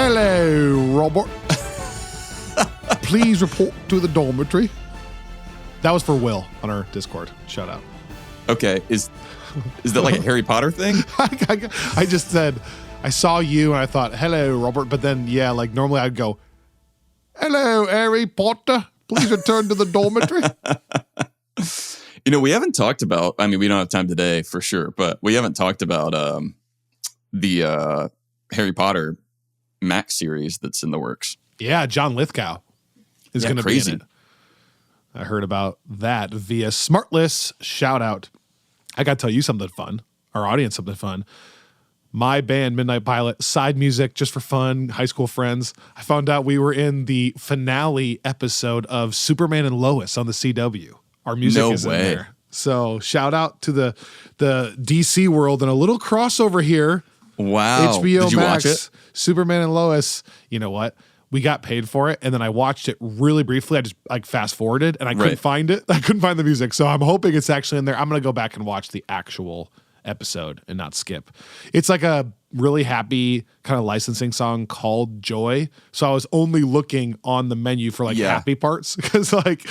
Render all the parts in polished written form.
Hello, Robert. Please report to the dormitory. That was for Will on our Discord. Shout out. Okay, is that like a Harry Potter thing? I just said, I saw you and I thought, hello, Robert. But then, yeah, like normally I'd go, hello, Harry Potter. Please return to the dormitory. You know, we haven't talked about, I mean, we don't have time today for sure, but we haven't talked about the Harry Potter Max series that's in the works. Yeah, John Lithgow is going to be in it. I heard about that via Smartless. Shout out. I got to tell you something fun, our audience something fun. My band, Midnight Pilot, side music just for fun, high school friends. I found out we were in the finale episode of Superman and Lois on the CW. Our music is in there. So shout out to the DC world and a little crossover here. Wow. HBO Did you Max, watch it? Superman and Lois. You know what? We got paid for it, and then I watched it really briefly. I just like fast forwarded, and I couldn't find it. I couldn't find the music, so I'm hoping it's actually in there. I'm going to go back and watch the actual episode and not skip. It's like a really happy kind of licensing song called Joy. So I was only looking on the menu for like happy parts because like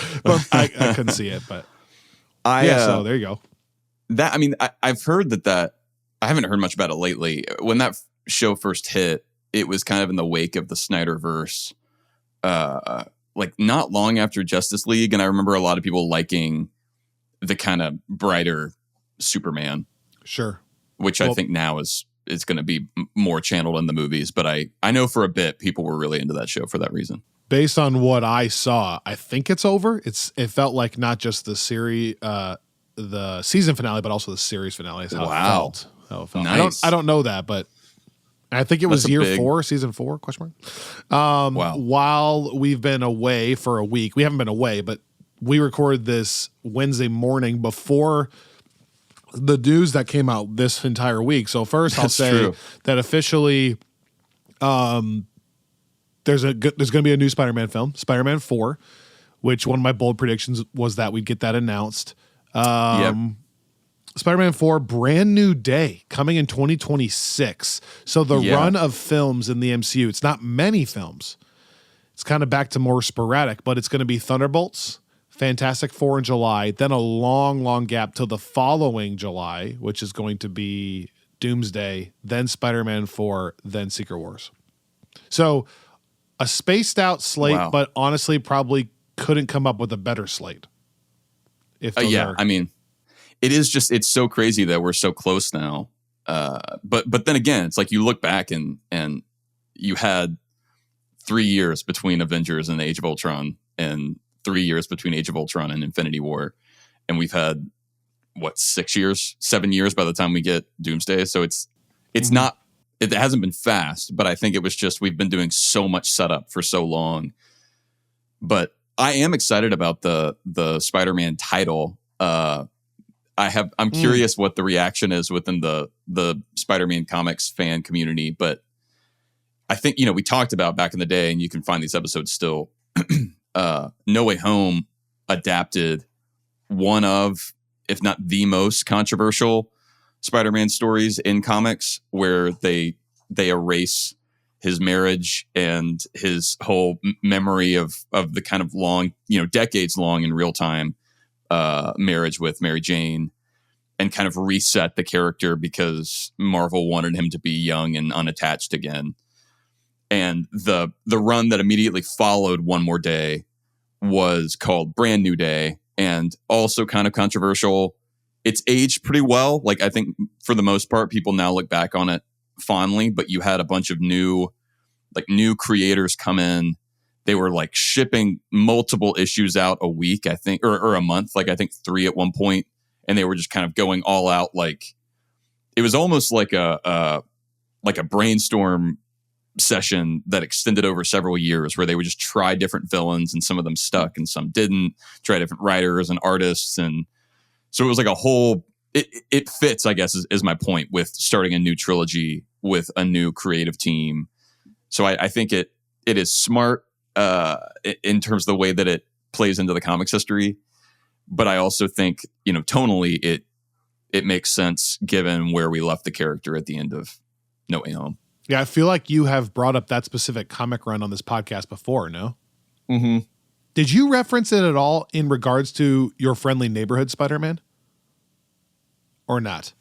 I couldn't see it. But so there you go. That, I mean, I've heard that I haven't heard much about it lately. When that show first hit, it was kind of in the wake of the Snyderverse, like not long after Justice League. And I remember a lot of people liking the kind of brighter Superman. Sure. Which I think now is going to be more channeled in the movies. But I know for a bit, people were really into that show for that reason. Based on what I saw, I think it's over. It felt like not just the series, the season finale, but also the series finale is how it felt. Nice. I don't know that, but I think it was season 4, question mark. While we've been away for a week, we haven't been away, but we recorded this Wednesday morning before the news that came out this entire week. So first I'll say that officially there's going to be a new Spider-Man film, Spider-Man 4, which one of my bold predictions was that we'd get that announced. Spider-Man 4, brand new day, coming in 2026. So the run of films in the MCU, it's not many films. It's kind of back to more sporadic, but it's going to be Thunderbolts, Fantastic Four in July, then a long, long gap till the following July, which is going to be Doomsday, then Spider-Man 4, then Secret Wars. So a spaced out slate, but honestly probably couldn't come up with a better slate. I mean, it's so crazy that we're so close now. But then again, it's like you look back and you had 3 years between Avengers and Age of Ultron and 3 years between Age of Ultron and Infinity War. And we've had 7 years by the time we get Doomsday. So it hasn't been fast, but I think it was just, we've been doing so much setup for so long. But I am excited about the Spider-Man title. I'm curious what the reaction is within the Spider-Man comics fan community, but I think, we talked about back in the day, and you can find these episodes still, No Way Home adapted one of, if not the most controversial Spider-Man stories in comics, where they erase his marriage and his whole memory of the kind of long, decades long in real time marriage with Mary Jane, and kind of reset the character because Marvel wanted him to be young and unattached again. And the run that immediately followed One More Day was called Brand New Day, and also kind of controversial. It's aged pretty well. Like, I think for the most part, people now look back on it fondly, but you had a bunch of new creators come in. They were like shipping multiple issues out a week, I think, or a month. Like, I think 3 at one point, and they were just kind of going all out. Like, it was almost like a brainstorm session that extended over several years, where they would just try different villains, and some of them stuck and some didn't. Try different writers and artists, and so it was like a whole. It fits, I guess, is my point with starting a new trilogy with a new creative team. So I think it is smart in terms of the way that it plays into the comics history, but I also think, tonally it makes sense given where we left the character at the end of No Way Home. Yeah, I feel like you have brought up that specific comic run on this podcast before, no? Mm-hmm. Did you reference it at all in regards to Your Friendly Neighborhood Spider-Man? Or not?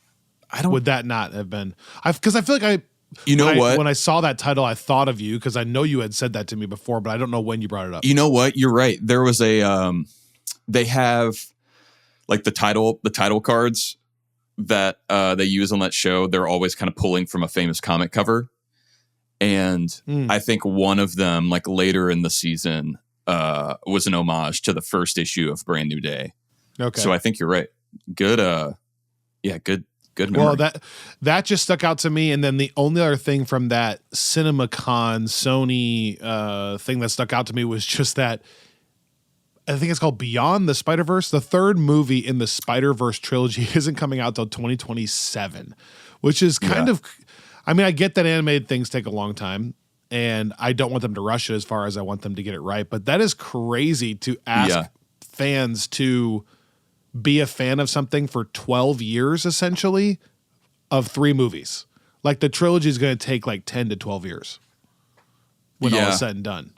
I don't. Would that not have been? Because I feel like You know what? when I saw that title, I thought of you because I know you had said that to me before, but I don't know when you brought it up. You know what? You're right. There was a they have like the title cards that they use on that show. They're always kind of pulling from a famous comic cover. And I think one of them, like later in the season, was an homage to the first issue of Brand New Day. Okay. So I think you're right. Good good memory. Well, that just stuck out to me. And then the only other thing from that CinemaCon Sony thing that stuck out to me was just that I think it's called Beyond the Spider-Verse. The third movie in the Spider-Verse trilogy isn't coming out till 2027, which is kind of, I mean, I get that animated things take a long time and I don't want them to rush it as far as I want them to get it right. But that is crazy to ask fans to be a fan of something for 12 years, essentially, of 3 movies. Like the trilogy is going to take like 10 to 12 years when all is said and done.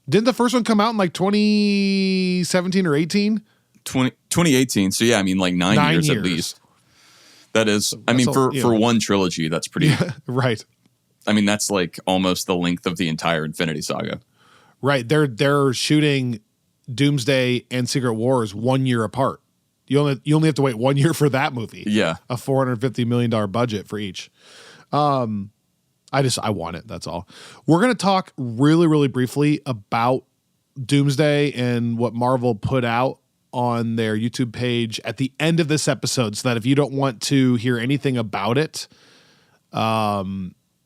Didn't the first one come out in like 2017 or 18? 2018. So yeah, I mean like 9 years at least. That is, I mean, for one trilogy, that's pretty. Yeah, right. I mean, that's like almost the length of the entire Infinity Saga. Right. They're shooting Doomsday and Secret Wars 1 year apart. You only have to wait 1 year for that movie. Yeah. A $450 million budget for each. I want it. That's all. We're going to talk really, really briefly about Doomsday and what Marvel put out on their YouTube page at the end of this episode, so that if you don't want to hear anything about it,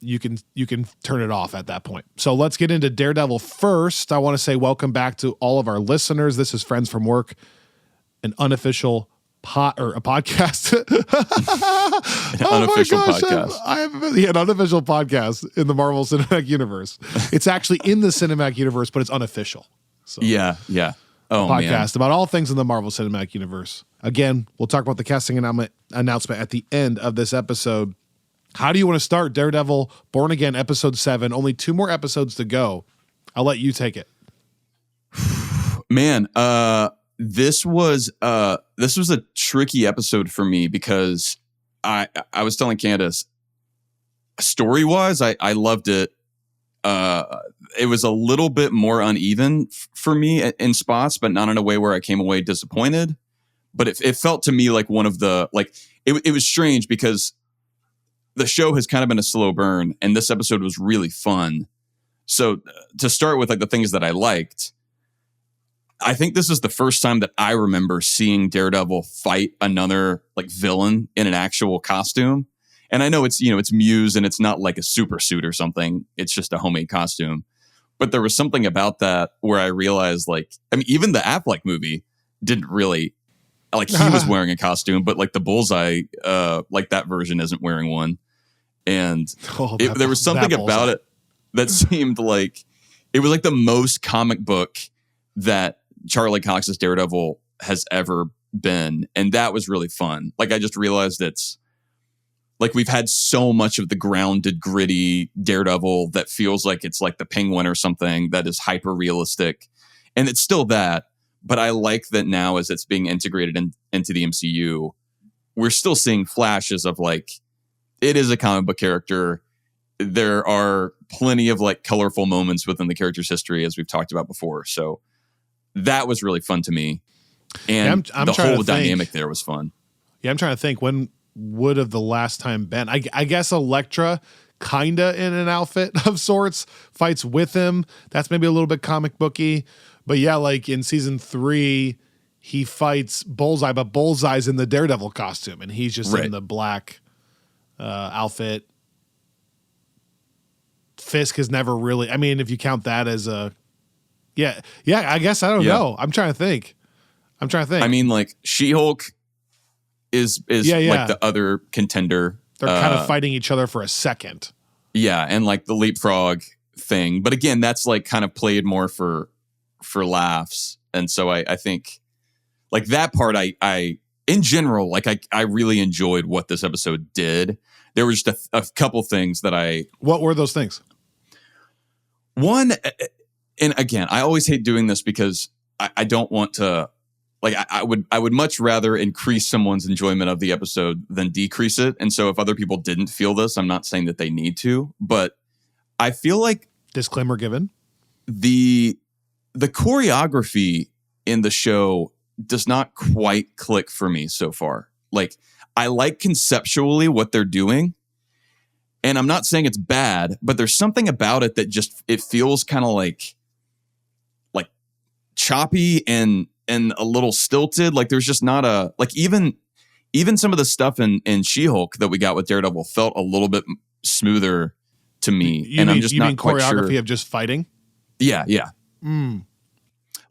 you can turn it off at that point. So let's get into Daredevil first. I want to say welcome back to all of our listeners. This is Friends from Work, an unofficial podcast. An unofficial podcast. An unofficial podcast in the Marvel Cinematic Universe. It's actually in the Cinematic Universe, but it's unofficial. So yeah. Oh, podcast about all things in the Marvel Cinematic Universe. Again, we'll talk about the casting announcement at the end of this episode. How do you want to start? Daredevil, Born Again, episode 7. Only 2 more episodes to go. I'll let you take it. Man, this was a tricky episode for me because I was telling Candace, story-wise, I loved it. It was a little bit more uneven for me in spots, but not in a way where I came away disappointed. But it felt to me like one of the, like, it was strange because the show has kind of been a slow burn and this episode was really fun. So to start with, like, the things that I liked, I think this is the first time that I remember seeing Daredevil fight another like villain in an actual costume. And I know it's Muse and it's not like a super suit or something. It's just a homemade costume. But there was something about that where I realized, like, I mean, even the Affleck movie didn't really, like, he was wearing a costume, but like the Bullseye, like that version isn't wearing one. And there was something about it that seemed like it was like the most comic book that Charlie Cox's Daredevil has ever been. And that was really fun. Like, I just realized it's like we've had so much of the grounded, gritty Daredevil that feels like it's like the Penguin or something that is hyper realistic. And it's still that. But I like that now as it's being integrated into the MCU, we're still seeing flashes of like, it is a comic book character. There are plenty of like colorful moments within the character's history, as we've talked about before. So that was really fun to me. And I'm the trying whole to think. dynamic there was fun. Yeah, I'm trying to think when would have the last time been. I guess Elektra kinda in an outfit of sorts fights with him. That's maybe a little bit comic booky. But yeah, like in season 3, he fights Bullseye, but Bullseye's in the Daredevil costume and he's just in the black outfit. Fisk is never really, I mean, if you count that as a I guess I don't know. I'm trying to think. I mean, like, She-Hulk is like the other contender. They're kind of fighting each other for a second. Yeah, and like the leapfrog thing. But again, that's like kind of played more for laughs. And so I think like that part I in general, like I really enjoyed what this episode did. there were just a couple things that What were those things? One, and again, I always hate doing this because I don't want to, like, I would much rather increase someone's enjoyment of the episode than decrease it. And so if other people didn't feel this, I'm not saying that they need to, but I feel like disclaimer given, the choreography in the show does not quite click for me so far. Like, I like conceptually what they're doing, and I'm not saying it's bad, but there's something about it that just, it feels kind of like choppy and a little stilted. Like, there's just not a, like, even some of the stuff in She-Hulk that we got with Daredevil felt a little bit smoother to me. I'm just not quite sure. Choreography of just fighting? Yeah.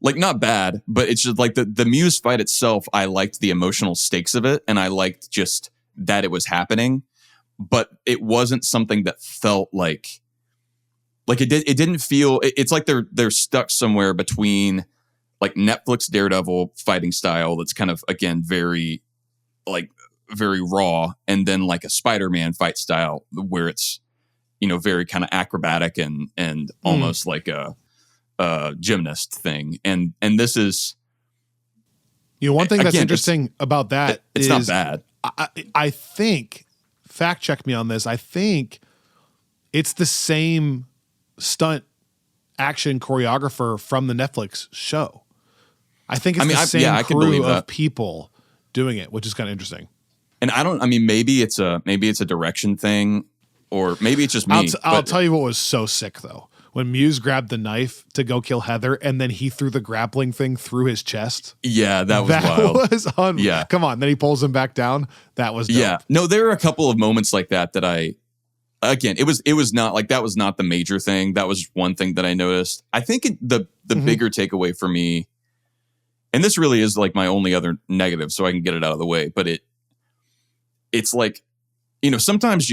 Like, not bad, but it's just like the Muse fight itself, I liked the emotional stakes of it, and I liked just that it was happening, but it wasn't something that felt like it didn't feel, it's like they're stuck somewhere between like Netflix Daredevil fighting style that's kind of, again, very raw, and then like a Spider-Man fight style where it's, very kind of acrobatic and almost like a gymnast thing. And this is, one thing that's interesting about that it's not bad. I think, fact check me on this, I think it's the same stunt action choreographer from the Netflix show. I think it's the same crew of people doing it, which is kind of interesting. And maybe it's a direction thing, or maybe it's just me. I'll tell you what was so sick though. When Muse grabbed the knife to go kill Heather, and then he threw the grappling thing through his chest. Yeah, that was wild. Yeah. Come on. Then he pulls him back down. That was dope. Yeah. No, there are a couple of moments like that it was not like, that was not the major thing. That was one thing that I noticed. I think the bigger takeaway for me, and this really is like my only other negative, so I can get it out of the way, but it's like, sometimes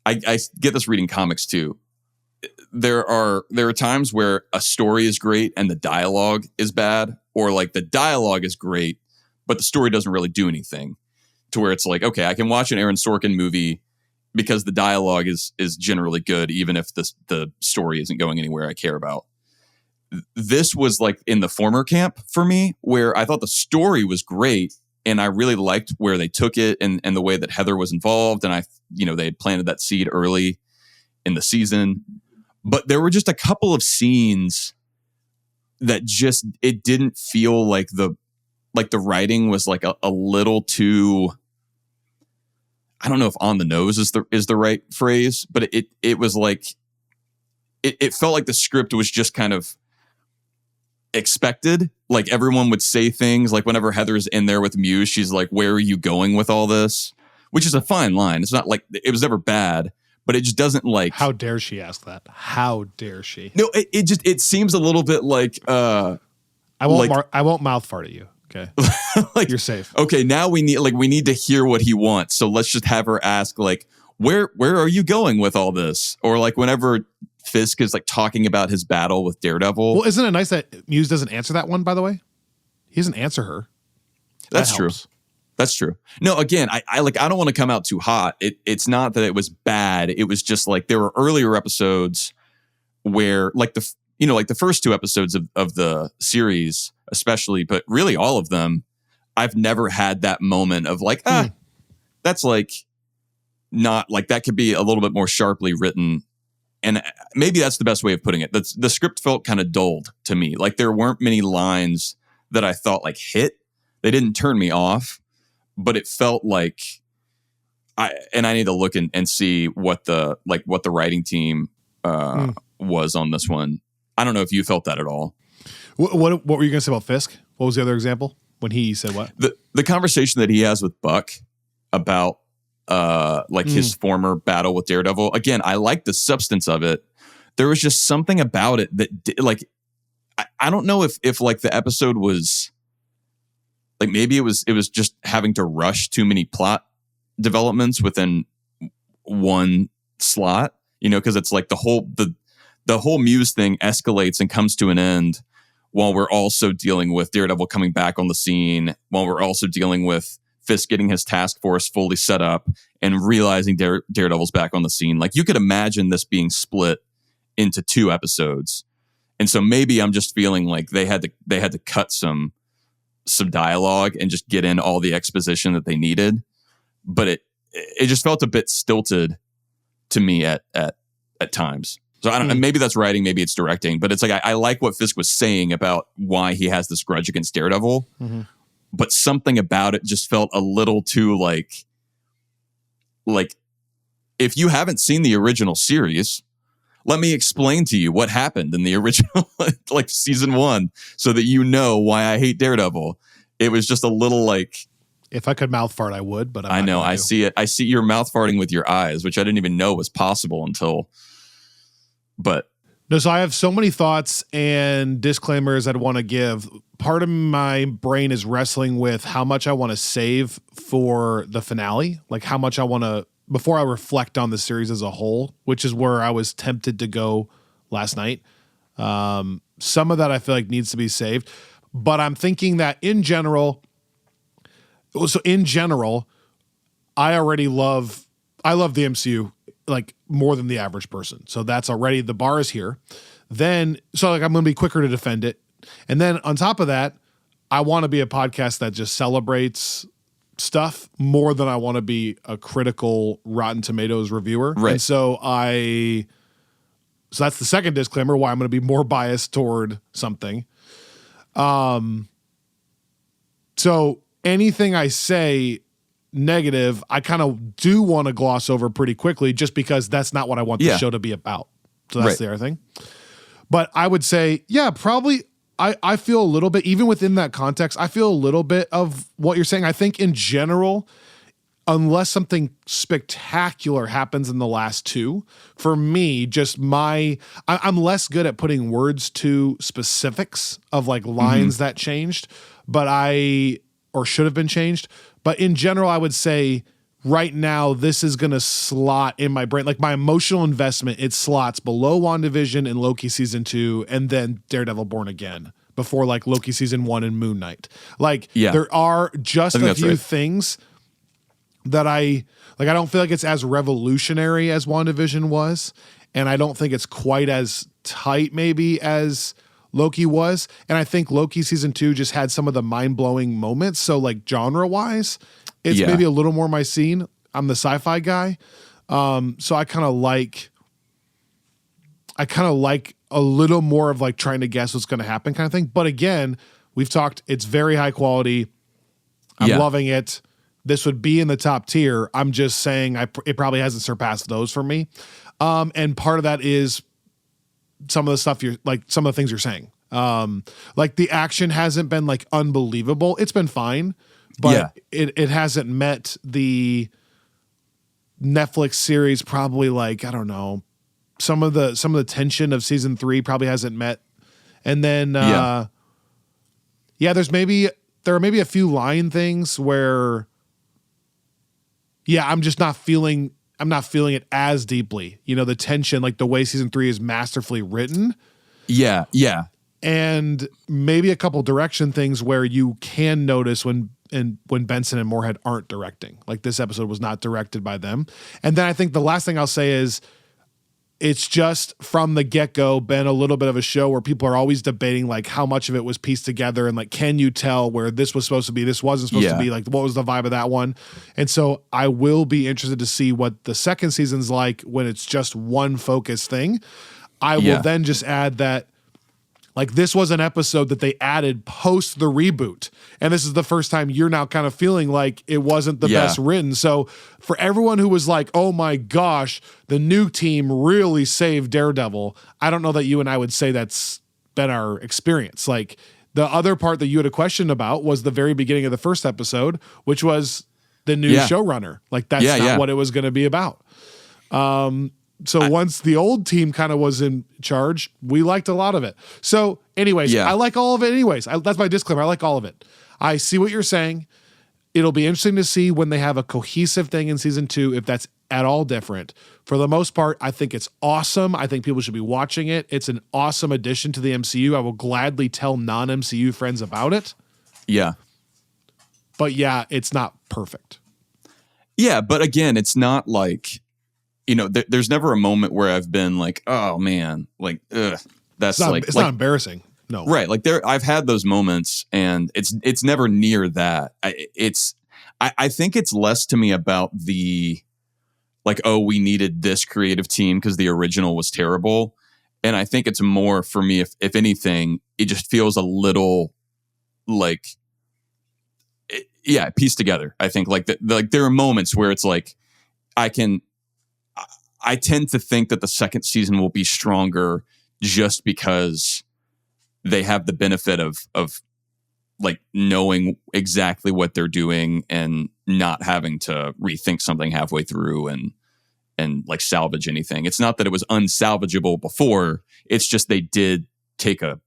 I get this reading comics too. There are times where a story is great and the dialogue is bad, or like the dialogue is great, but the story doesn't really do anything, to where it's like, okay, I can watch an Aaron Sorkin movie because the dialogue is generally good, even if the story isn't going anywhere I care about. This was like in the former camp for me, where I thought the story was great and I really liked where they took it and the way that Heather was involved. And they had planted that seed early in the season. But there were just a couple of scenes that just, it didn't feel like the writing was like a little too, I don't know if on the nose is the right phrase, but it was like, it felt like the script was just kind of expected. Like, everyone would say things like, whenever Heather's in there with Muse, she's like, "Where are you going with all this?" Which is a fine line. It's not like it was ever bad, but it just doesn't like. How dare she ask that? How dare she? No, it seems a little bit like. I won't mouth fart at you. Okay, like, you're safe. Okay, now we need to hear what he wants. So let's just have her ask, like, where are you going with all this? Or like whenever Fisk is like talking about his battle with Daredevil. Well, isn't it nice that Muse doesn't answer that one, by the way? He doesn't answer her. That's true. That's true. No, again, I don't want to come out too hot. It's not that it was bad. It was just like, there were earlier episodes where like the first two episodes of the series, especially, but really all of them, I've never had that moment of like, that's like not like, that could be a little bit more sharply written. And maybe that's the best way of putting it. The script felt kind of dulled to me. Like, there weren't many lines that I thought like hit. They didn't turn me off, but it felt like I need to look and see what the writing team was on this one. I don't know if you felt that at all. What were you going to say about Fisk? What was the other example when he said what? The conversation that he has with Buck about his former battle with Daredevil. Again, I like the substance of it. There was just something about it that I don't know if like the episode was like, maybe it was just having to rush too many plot developments within one slot, because it's like the whole Muse thing escalates and comes to an end while we're also dealing with Daredevil coming back on the scene, while we're also dealing with Fisk getting his task force fully set up, and realizing Daredevil's back on the scene. Like, you could imagine this being split into 2 episodes. And so maybe I'm just feeling like they had to cut some dialogue and just get in all the exposition that they needed. But it just felt a bit stilted to me at times. So I don't know, maybe that's writing, maybe it's directing, but it's like, I like what Fisk was saying about why he has this grudge against Daredevil, but something about it just felt a little too like, if you haven't seen the original series, let me explain to you what happened in the original, like season 1, so that you know why I hate Daredevil. It was just a little like, if I could mouth fart, I would, but I know, I see it. I see your mouth farting with your eyes, which I didn't even know was possible until, but. No, so I have so many thoughts and disclaimers I'd want to give. Part of my brain is wrestling with how much I want to save for the finale, like how much I want to, before I reflect on the series as a whole, which is where I was tempted to go last night. Some of that I feel like needs to be saved, but I'm thinking that in general, I love the MCU like more than the average person. So that's already, the bar is here. Then, so like I'm going to be quicker to defend it. And then on top of that, I want to be a podcast that just celebrates stuff more than I want to be a critical Rotten Tomatoes reviewer. Right. And so that's the second disclaimer why I'm going to be more biased toward something. So anything I say negative, I kind of do want to gloss over pretty quickly just because that's not what I want the show to be about. So that's the other thing. But I would say, yeah, probably I feel a little bit, even within that context, I feel a little bit of what you're saying. I think in general, unless something spectacular happens in the last 2, for me, just I'm less good at putting words to specifics of like lines that changed, or should have been changed. But in general, I would say right now, this is going to slot in my brain. Like my emotional investment, it slots below WandaVision and Loki season 2, and then Daredevil Born Again before like Loki season 1 and Moon Knight. Like there are just a few things that I don't feel like it's as revolutionary as WandaVision was. And I don't think it's quite as tight maybe as Loki was. And I think Loki season 2 just had some of the mind-blowing moments. So like genre-wise, it's maybe a little more my scene. I'm the sci-fi guy. So I kind of like a little more of like trying to guess what's going to happen kind of thing. But again, we've talked, it's very high quality. I'm loving it. This would be in the top tier. I'm just saying it probably hasn't surpassed those for me. And part of that is some of the stuff some of the things you're saying. Like the action hasn't been like unbelievable. It's been fine, but it hasn't met the Netflix series probably like, I don't know, some of the tension of season 3 probably hasn't met. And then, there are maybe a few line things where, I'm not feeling it as deeply, the tension, like the way season 3 is masterfully written. Yeah. And maybe a couple direction things where you can notice when Benson and Moorhead aren't directing. Like this episode was not directed by them. And then I think the last thing I'll say is it's just from the get-go been a little bit of a show where people are always debating like how much of it was pieced together and like, can you tell where this was supposed to be, this wasn't supposed to be, like what was the vibe of that one? And so I will be interested to see what the second season's like when it's just one focused thing. I will then just add that like this was an episode that they added post the reboot. And this is the first time you're now kind of feeling like it wasn't the best written. So for everyone who was like, oh my gosh, the new team really saved Daredevil, I don't know that you and I would say that's been our experience. Like the other part that you had a question about was the very beginning of the first episode, which was the new showrunner. Like that's not what it was going to be about. So once the old team kind of was in charge, we liked a lot of it. So anyways, I like all of it anyways. That's my disclaimer. I like all of it. I see what you're saying. It'll be interesting to see when they have a cohesive thing in season 2, if that's at all different. For the most part, I think it's awesome. I think people should be watching it. It's an awesome addition to the MCU. I will gladly tell non-MCU friends about it. Yeah. But it's not perfect. Yeah, but again, it's not like, there's never a moment where I've been like, oh man, like, ugh, that's it's not embarrassing. No. Right. Like I've had those moments, and it's never near that. I think it's less to me about the, like, oh, we needed this creative team because the original was terrible. And I think it's more for me, if anything, it just feels a little like, pieced together. I think like there are moments where it's like, I tend to think that the second season will be stronger just because they have the benefit of like knowing exactly what they're doing and not having to rethink something halfway through and like salvage anything. It's not that it was unsalvageable before. It's just they did take a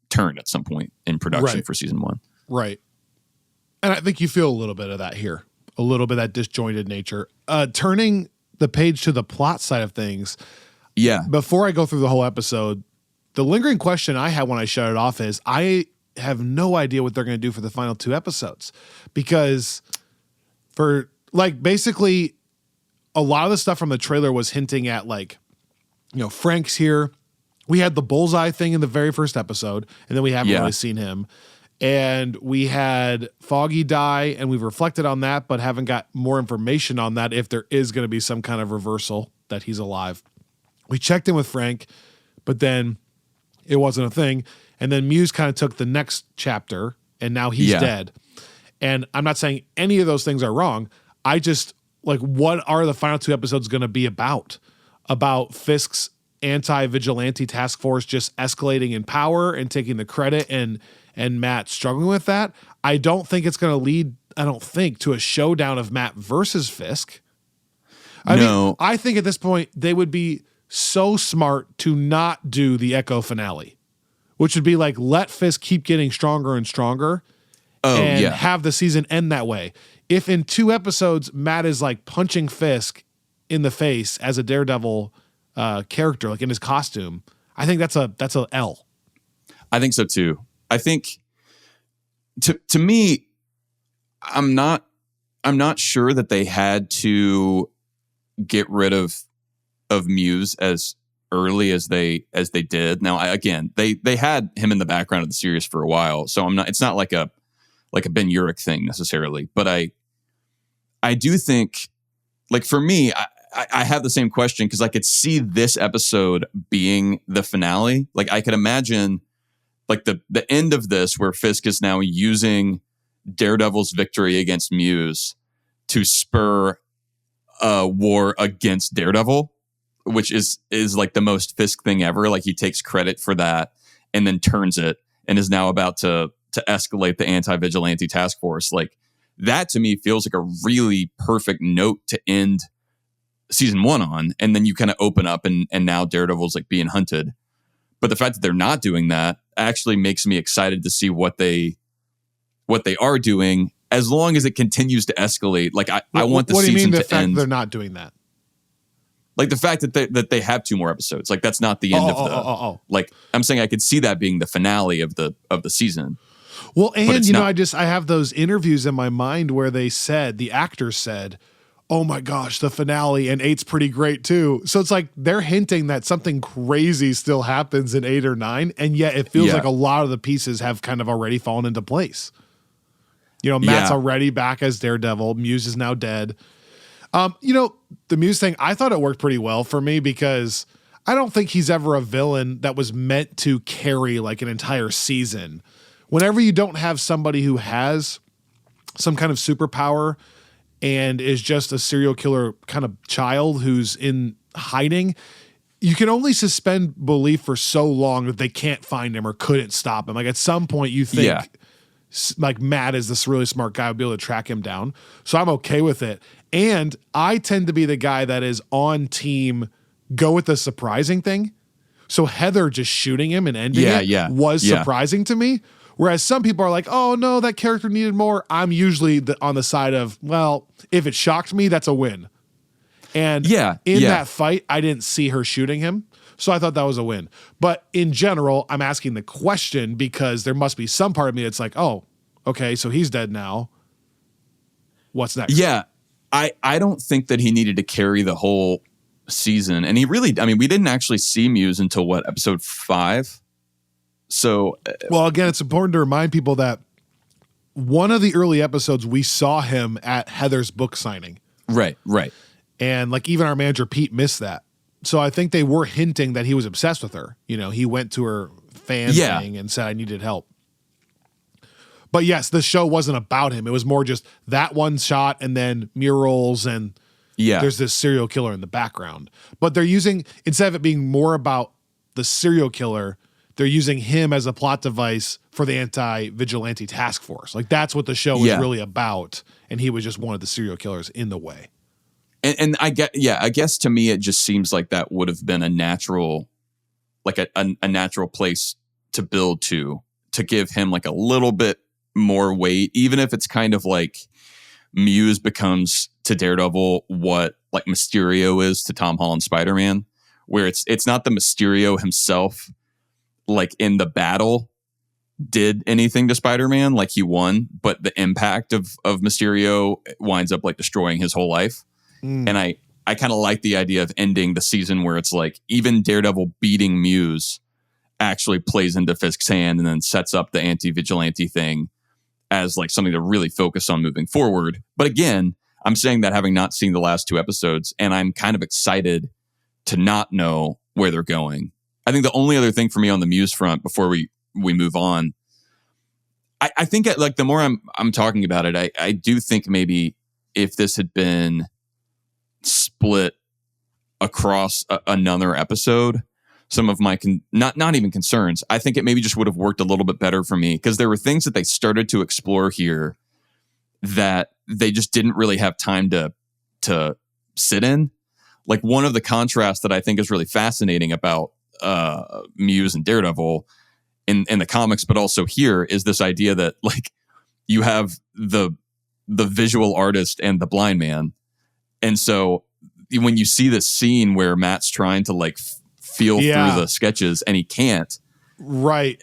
turn at some point in production for season 1. Right. And I think you feel a little bit of that here, a little bit of that disjointed nature. Turning the page to the plot side of things. Yeah. Before I go through the whole episode, the lingering question I had when I shut it off is I have no idea what they're going to do for the final 2 episodes, because for like basically a lot of the stuff from the trailer was hinting at like, Frank's here. We had the bullseye thing in the very first episode, and then we haven't really seen him. And we had Foggy die, and we've reflected on that, but haven't got more information on that if there is going to be some kind of reversal that he's alive. We checked in with Frank, but then it wasn't a thing. And then Muse kind of took the next chapter, and now he's dead. And I'm not saying any of those things are wrong. I just, like, what are the final 2 episodes going to be about? About Fisk's anti-vigilante task force just escalating in power and taking the credit, and Matt struggling with that? I don't think it's going to lead, to a showdown of Matt versus Fisk. I mean, I think at this point they would be so smart to not do the Echo finale, which would be like, let Fisk keep getting stronger and stronger and have the season end that way. If in 2 episodes, Matt is like punching Fisk in the face as a Daredevil character, like in his costume, I think that's a L. I think so too. I think to me, I'm not sure that they had to get rid of Muse as early as they did. Now, again, they had him in the background of the series for a while, so it's not like a Ben Urich thing necessarily. But I do think, like, for me, I have the same question because I could see this episode being the finale. Like, I could imagine like the end of this where Fisk is now using Daredevil's victory against Muse to spur a war against Daredevil, which is like the most Fisk thing ever. Like, he takes credit for that and then turns it and is now about to escalate the anti-vigilante task force. Like, that to me feels like a really perfect note to end season 1 on. And then you kind of open up and now Daredevil's like being hunted. But the fact that they're not doing that actually makes me excited to see what they are doing, as long as it continues to escalate. Like, I want the season to end. What do you mean the fact they're not doing that? Like, the fact that they have 2 more episodes. Like, that's not the end of the. Like, I'm saying I could see that being the finale of the season. Well, and I have those interviews in my mind where the actors said, oh my gosh, the finale, and 8's pretty great too. So it's like they're hinting that something crazy still happens in 8 or 9, and yet it feels like a lot of the pieces have kind of already fallen into place. Matt's already back as Daredevil. Muse is now dead. The Muse thing, I thought it worked pretty well for me because I don't think he's ever a villain that was meant to carry like an entire season. Whenever you don't have somebody who has some kind of superpower and is just a serial killer kind of child who's in hiding, you can only suspend belief for so long that they can't find him or couldn't stop him. Like, at some point you think like Matt is this really smart guy, would be able to track him down. So I'm okay with it. And I tend to be the guy that is on team go with the surprising thing. So Heather just shooting him and ending it was surprising to me. Whereas some people are like, oh no, that character needed more. I'm usually on the side of, well, if it shocked me, that's a win. And in that fight, I didn't see her shooting him. So I thought that was a win. But in general, I'm asking the question because there must be some part of me that's like, oh, okay, so he's dead now. What's next? Yeah. I don't think that he needed to carry the whole season. And he really, I mean, we didn't actually see Muse until what, episode 5? So, well, again, it's important to remind people that one of the early episodes we saw him at Heather's book signing. Right. And like even our manager Pete missed that. So I think they were hinting that he was obsessed with her. You know, he went to her fan thing and said, I needed help. But yes, the show wasn't about him. It was more just that one shot and then murals and there's this serial killer in the background. But they're using, instead of it being more about the serial killer, they're using him as a plot device for the anti-vigilante task force. Like that's what the show was really about. And he was just one of the serial killers in the way. And I guess to me, it just seems like that would have been a natural, like a natural place to build to give him like a little bit more weight, even if it's kind of like Muse becomes to Daredevil what like Mysterio is to Tom Holland Spider-Man, where it's not the Mysterio himself, like in the battle did anything to Spider-Man, like he won, but the impact of Mysterio winds up like destroying his whole life. And I kind of like the idea of ending the season where it's like even Daredevil beating Muse actually plays into Fisk's hand and then sets up the anti-vigilante thing as like something to really focus on moving forward. But again, I'm saying that having not seen the last 2 episodes, and I'm kind of excited to not know where they're going. I think the only other thing for me on the Muse front before we move on, I think like the more I'm talking about it, I do think maybe if this had been split across another episode, some of my not even concerns, I think it maybe just would have worked a little bit better for me, because there were things that they started to explore here that they just didn't really have time to sit in. Like one of the contrasts that I think is really fascinating about Muse and Daredevil in the comics, but also here, is this idea that like you have the visual artist and the blind man. And so when you see this scene where Matt's trying to like feel through the sketches and he can't. Right.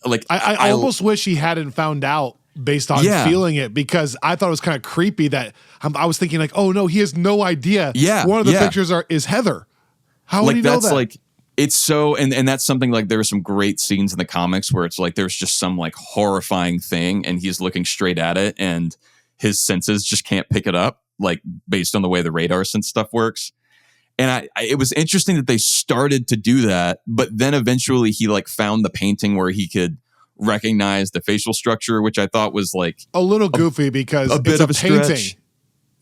Like I almost wish he hadn't found out based on feeling it, because I thought it was kind of creepy that I was thinking like, oh no, he has no idea. Yeah. One of the pictures is Heather. How would he know that? Like, it's so, and that's something like there are some great scenes in the comics where it's like, there's just some like horrifying thing and he's looking straight at it and his senses just can't pick it up, like based on the way the radar sense stuff works. And it was interesting that they started to do that, but then eventually he like found the painting where he could recognize the facial structure, which I thought was like a little goofy because it's a painting.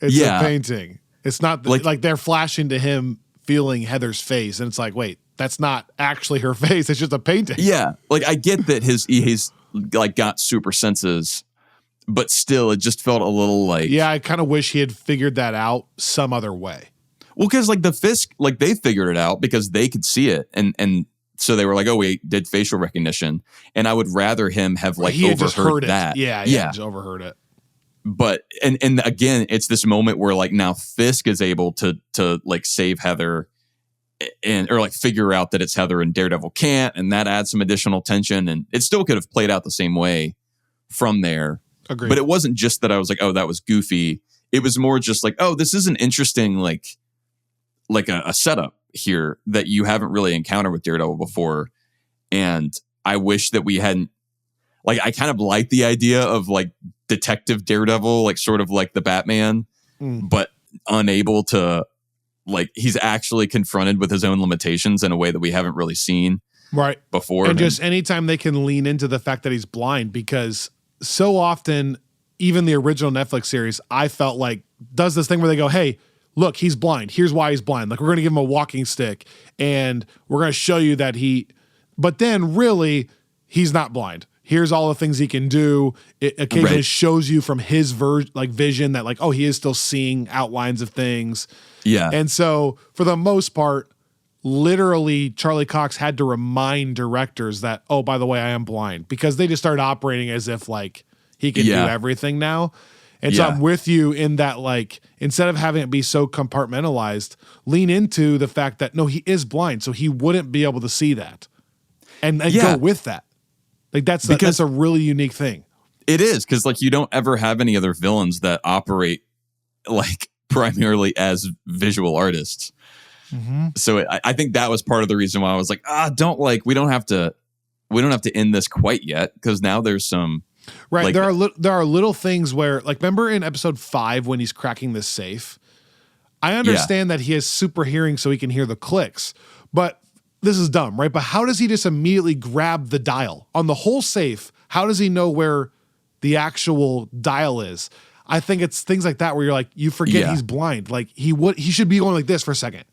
It's a painting. It's not like they're flashing to him feeling Heather's face, and it's like, wait, that's not actually her face. It's just a painting. Yeah, like I get that he's like got super senses, but still, it just felt a little like. Yeah, I kind of wish he had figured that out some other way. Well, because like the Fisk, like they figured it out because they could see it, and so they were like, oh, we did facial recognition, and I would rather him have like he overheard that. Yeah, just overheard it. But and again, it's this moment where like now Fisk is able to like save Heather, or like figure out that it's Heather and Daredevil can't, and that adds some additional tension, and it still could have played out the same way from there. Agreed. But it wasn't just that I was like, oh, that was goofy. It was more just like, oh, this is an interesting like a setup here that you haven't really encountered with Daredevil before. And I wish that we hadn't, like, I kind of like the idea of like Detective Daredevil, like sort of like the Batman, but unable to, like, he's actually confronted with his own limitations in a way that we haven't really seen before. And just anytime they can lean into the fact that he's blind, because so often, even the original Netflix series, I felt like does this thing where they go, hey, look, he's blind. Here's why he's blind. Like, we're going to give him a walking stick and we're going to show you that but then really he's not blind. Here's all the things he can do. It occasionally shows you from his vision that like, oh, he is still seeing outlines of things. Yeah. And so for the most part, literally Charlie Cox had to remind directors that, oh, by the way, I am blind, because they just started operating as if like he can do everything now. And so I'm with you in that, like, instead of having it be so compartmentalized, lean into the fact that, no, he is blind, so he wouldn't be able to see that. And go with that. Like, that's a really unique thing. It is, because, like, you don't ever have any other villains that operate, like, primarily as visual artists. Mm-hmm. So I think that was part of the reason why I was like, we don't have to end this quite yet, because now there's some right. like, There are little things where, like, remember in episode 5 when he's cracking this safe? I understand that he has super hearing so he can hear the clicks, but this is dumb, right? But how does he just immediately grab the dial on the whole safe? How does he know where the actual dial is? I think it's things like that where you're like, you forget he's blind. Like he should be going like this for a second.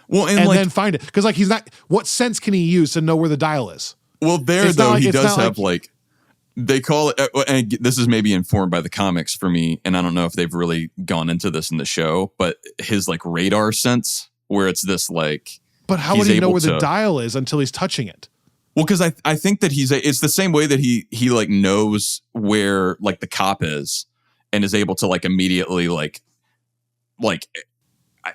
Well, and then find it. Because like he's not, what sense can he use to know where the dial is? Well, he does have like, they call it, and this is maybe informed by the comics for me, and I don't know if they've really gone into this in the show, but his like radar sense, where it's this like, but how would he know where the dial is until he's touching it? Well, because I think that it's the same way that he like knows where like the cop is and is able to like immediately like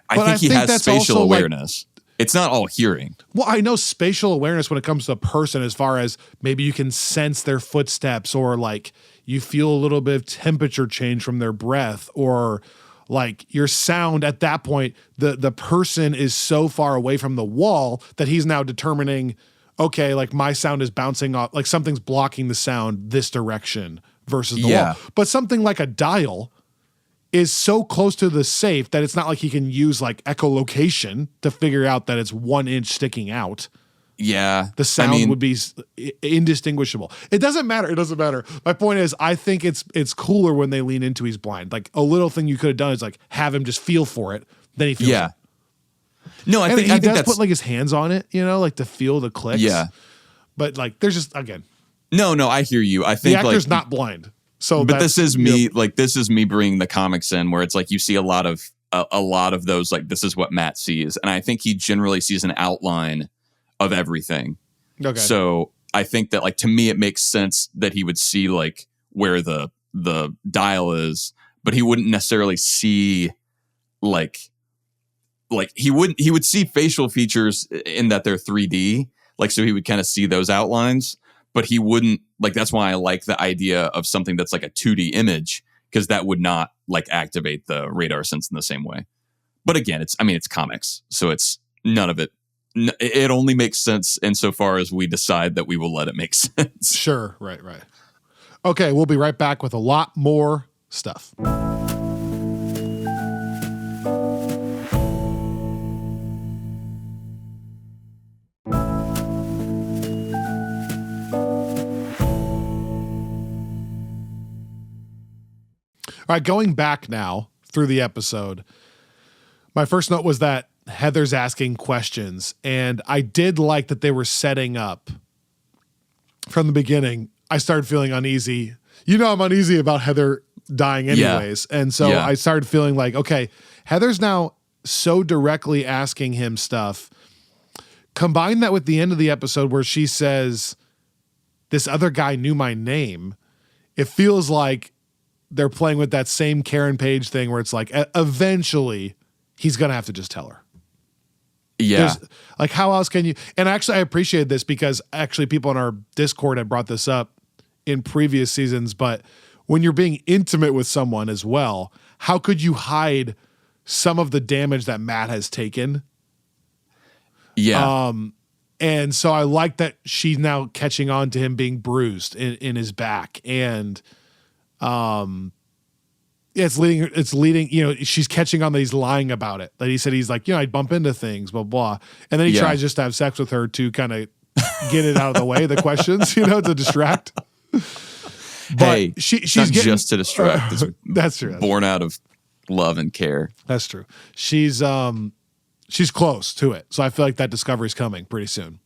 I think he has spatial awareness. Like, it's not all hearing. Well, I know spatial awareness when it comes to a person, as far as maybe you can sense their footsteps, or like you feel a little bit of temperature change from their breath, or like your sound at that point, the person is so far away from the wall that he's now determining, okay, like my sound is bouncing off, like something's blocking the sound this direction versus the wall. But something like a dial is so close to the safe that it's not like he can use like echolocation to figure out that it's 1 inch sticking out. Yeah. The sound would be indistinguishable. It doesn't matter. It doesn't matter. My point is, I think it's cooler when they lean into he's blind. Like a little thing you could have done is like have him just feel for it. Then he feels it. No, I think he does that's, put like his hands on it, you know, like to feel the clicks. Yeah. But like there's just, again. No, I hear you. I think the actor's not blind. So, but this is me, like this is me bringing the comics in, where it's like you see a lot of those, like this is what Matt sees, and I think he generally sees an outline of everything. Okay. So I think that, like, to me, it makes sense that he would see like where the dial is, but he wouldn't necessarily see like he would see facial features in that they're 3D, like, so he would kind of see those outlines. But he wouldn't, like, that's why I like the idea of something that's like a 2D image, because that would not like activate the radar sense in the same way. But again, it's comics. So it's none of it. It only makes sense insofar as we decide that we will let it make sense. Sure. Right. Okay. We'll be right back with a lot more stuff. All right, going back now through the episode, my first note was that Heather's asking questions, and I did like that they were setting up from the beginning. I started feeling uneasy. You know, I'm uneasy about Heather dying anyways. Yeah. And so I started feeling like, okay, Heather's now so directly asking him stuff. Combine that with the end of the episode where she says, this other guy knew my name. It feels like they're playing with that same Karen Page thing where it's like, eventually he's going to have to just tell her. Yeah. Like, how else can you? And actually, I appreciate this because actually people in our Discord had brought this up in previous seasons, but when you're being intimate with someone as well, how could you hide some of the damage that Matt has taken? Yeah. And so I like that she's now catching on to him being bruised in his back. And, it's leading, you know, she's catching on that he's lying about it. That he said he's like, you know, I'd bump into things, blah, blah. And then he tries just to have sex with her to kind of get it out of the way, the questions, you know, to distract. But hey, she's not getting, just to distract. It's that's true. Born out of love and care. That's true. She's close to it. So I feel like that discovery's coming pretty soon.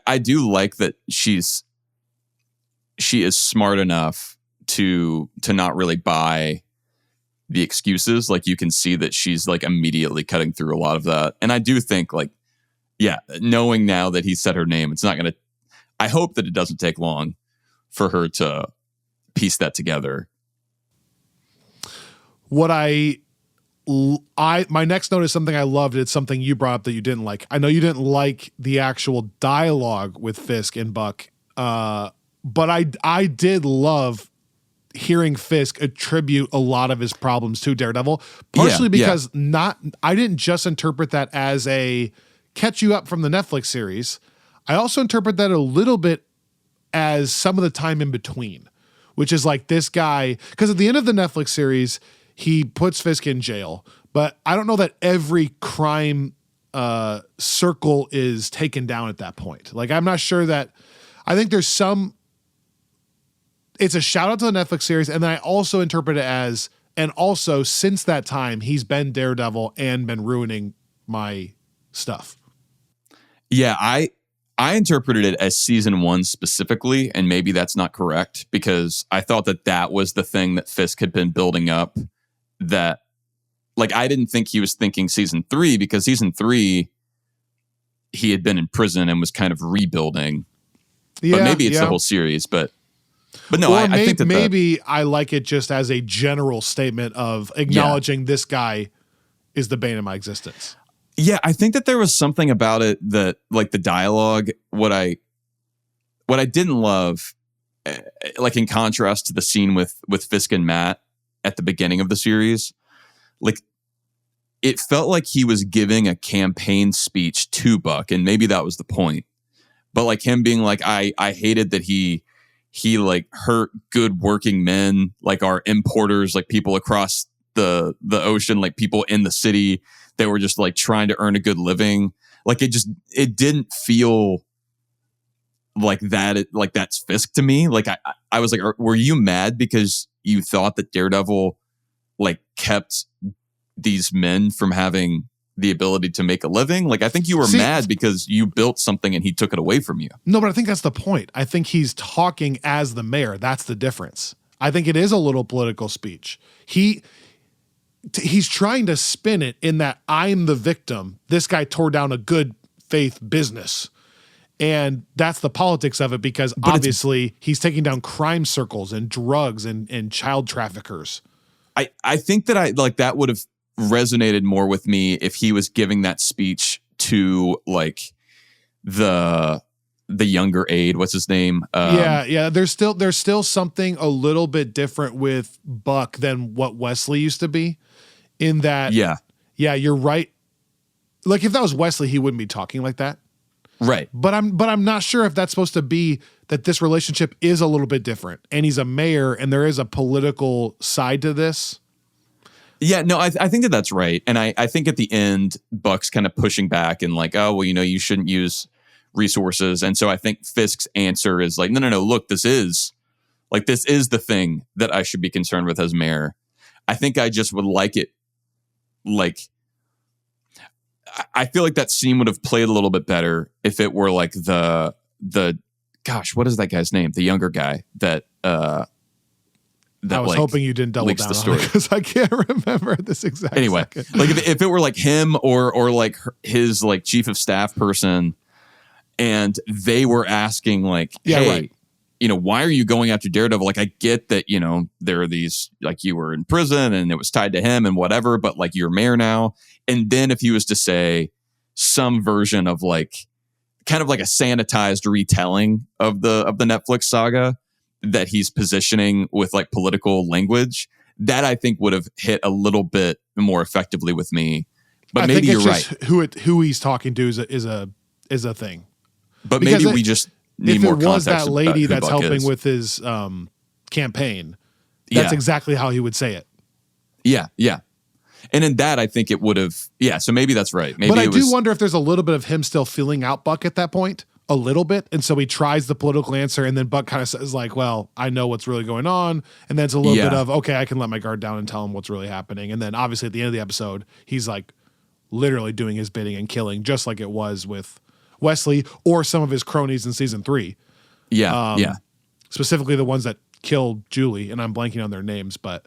I do like that she is smart enough to not really buy the excuses. Like, you can see that she's like immediately cutting through a lot of that. And I do think, like, yeah, knowing now that he said her name, it's not going to, I hope that it doesn't take long for her to piece that together. What my next note is something I loved. It's something you brought up that you didn't like. I know you didn't like the actual dialogue with Fisk and Buck, but I did love hearing Fisk attribute a lot of his problems to Daredevil, partially because I didn't just interpret that as a catch you up from the Netflix series. I also interpret that a little bit as some of the time in between, which is like this guy, because at the end of the Netflix series, he puts Fisk in jail, but I don't know that every crime circle is taken down at that point. Like, I'm not sure that, I think there's some, it's a shout out to the Netflix series. And then I also interpret it as, and also since that time, he's been Daredevil and been ruining my stuff. Yeah, I interpreted it as season 1 specifically, and maybe that's not correct because I thought that was the thing that Fisk had been building up. That, like, I didn't think he was thinking season 3 because season 3 he had been in prison and was kind of rebuilding. Yeah, but maybe it's the whole series. But no, I think that maybe I like it just as a general statement of acknowledging this guy is the bane of my existence. Yeah, I think that there was something about it that, like, the dialogue, what I didn't love, like, in contrast to the scene with Fisk and Matt at the beginning of the series, like, it felt like he was giving a campaign speech to Buck, and maybe that was the point. But, like, him being like, I hated that he like hurt good working men, like our importers, like people across the ocean, like people in the city. They were just like trying to earn a good living. Like it didn't feel like that. Like that's Fisk to me. Like I was like, were you mad because you thought that Daredevil like kept these men from having the ability to make a living? Like, I think you were mad because you built something and he took it away from you. No, but I think that's the point. I think he's talking as the mayor. That's the difference. I think it is a little political speech. He's trying to spin it in that I'm the victim. This guy tore down a good faith business. And that's the politics of it because obviously he's taking down crime circles and drugs and child traffickers. I think that that would have resonated more with me if he was giving that speech to like the younger aide. What's his name? Yeah. There's still something a little bit different with Buck than what Wesley used to be. In that, yeah, you're right. Like if that was Wesley, he wouldn't be talking like that, right? But I'm not sure if that's supposed to be that this relationship is a little bit different, and he's a mayor, and there is a political side to this. Yeah, no, I think that's right, and I think at the end, Buck's kind of pushing back and like, oh well, you shouldn't use resources, and so I think Fisk's answer is like, no, look, this is the thing that I should be concerned with as mayor. I think I just would like it. Like, I feel like that scene would have played a little bit better if it were like the gosh, what is that guy's name? The younger guy that I was hoping you didn't double down the story because I can't remember this exact. Anyway, second. Like if it were like him or like his like chief of staff person, and they were asking like, hey. Right. Why are you going after Daredevil? Like, I get that, there are these, like, you were in prison and it was tied to him and whatever, but like you're mayor now. And then if he was to say some version of like, kind of like a sanitized retelling of the Netflix saga that he's positioning with like political language, that I think would have hit a little bit more effectively with me. But maybe you're right. Who he's talking to is a thing. But because maybe we just need more context. If it was that lady that's helping with his campaign, that's exactly how he would say it. Yeah. And in that, I think it would have, so maybe that's right. Maybe but I do wonder if there's a little bit of him still feeling out Buck at that point, a little bit. And so he tries the political answer, and then Buck kind of says like, well, I know what's really going on. And then it's a little bit of, okay, I can let my guard down and tell him what's really happening. And then obviously at the end of the episode, he's like literally doing his bidding and killing, just like it was with Wesley or some of his cronies in season 3. Yeah. Specifically the ones that killed Julie, and I'm blanking on their names, but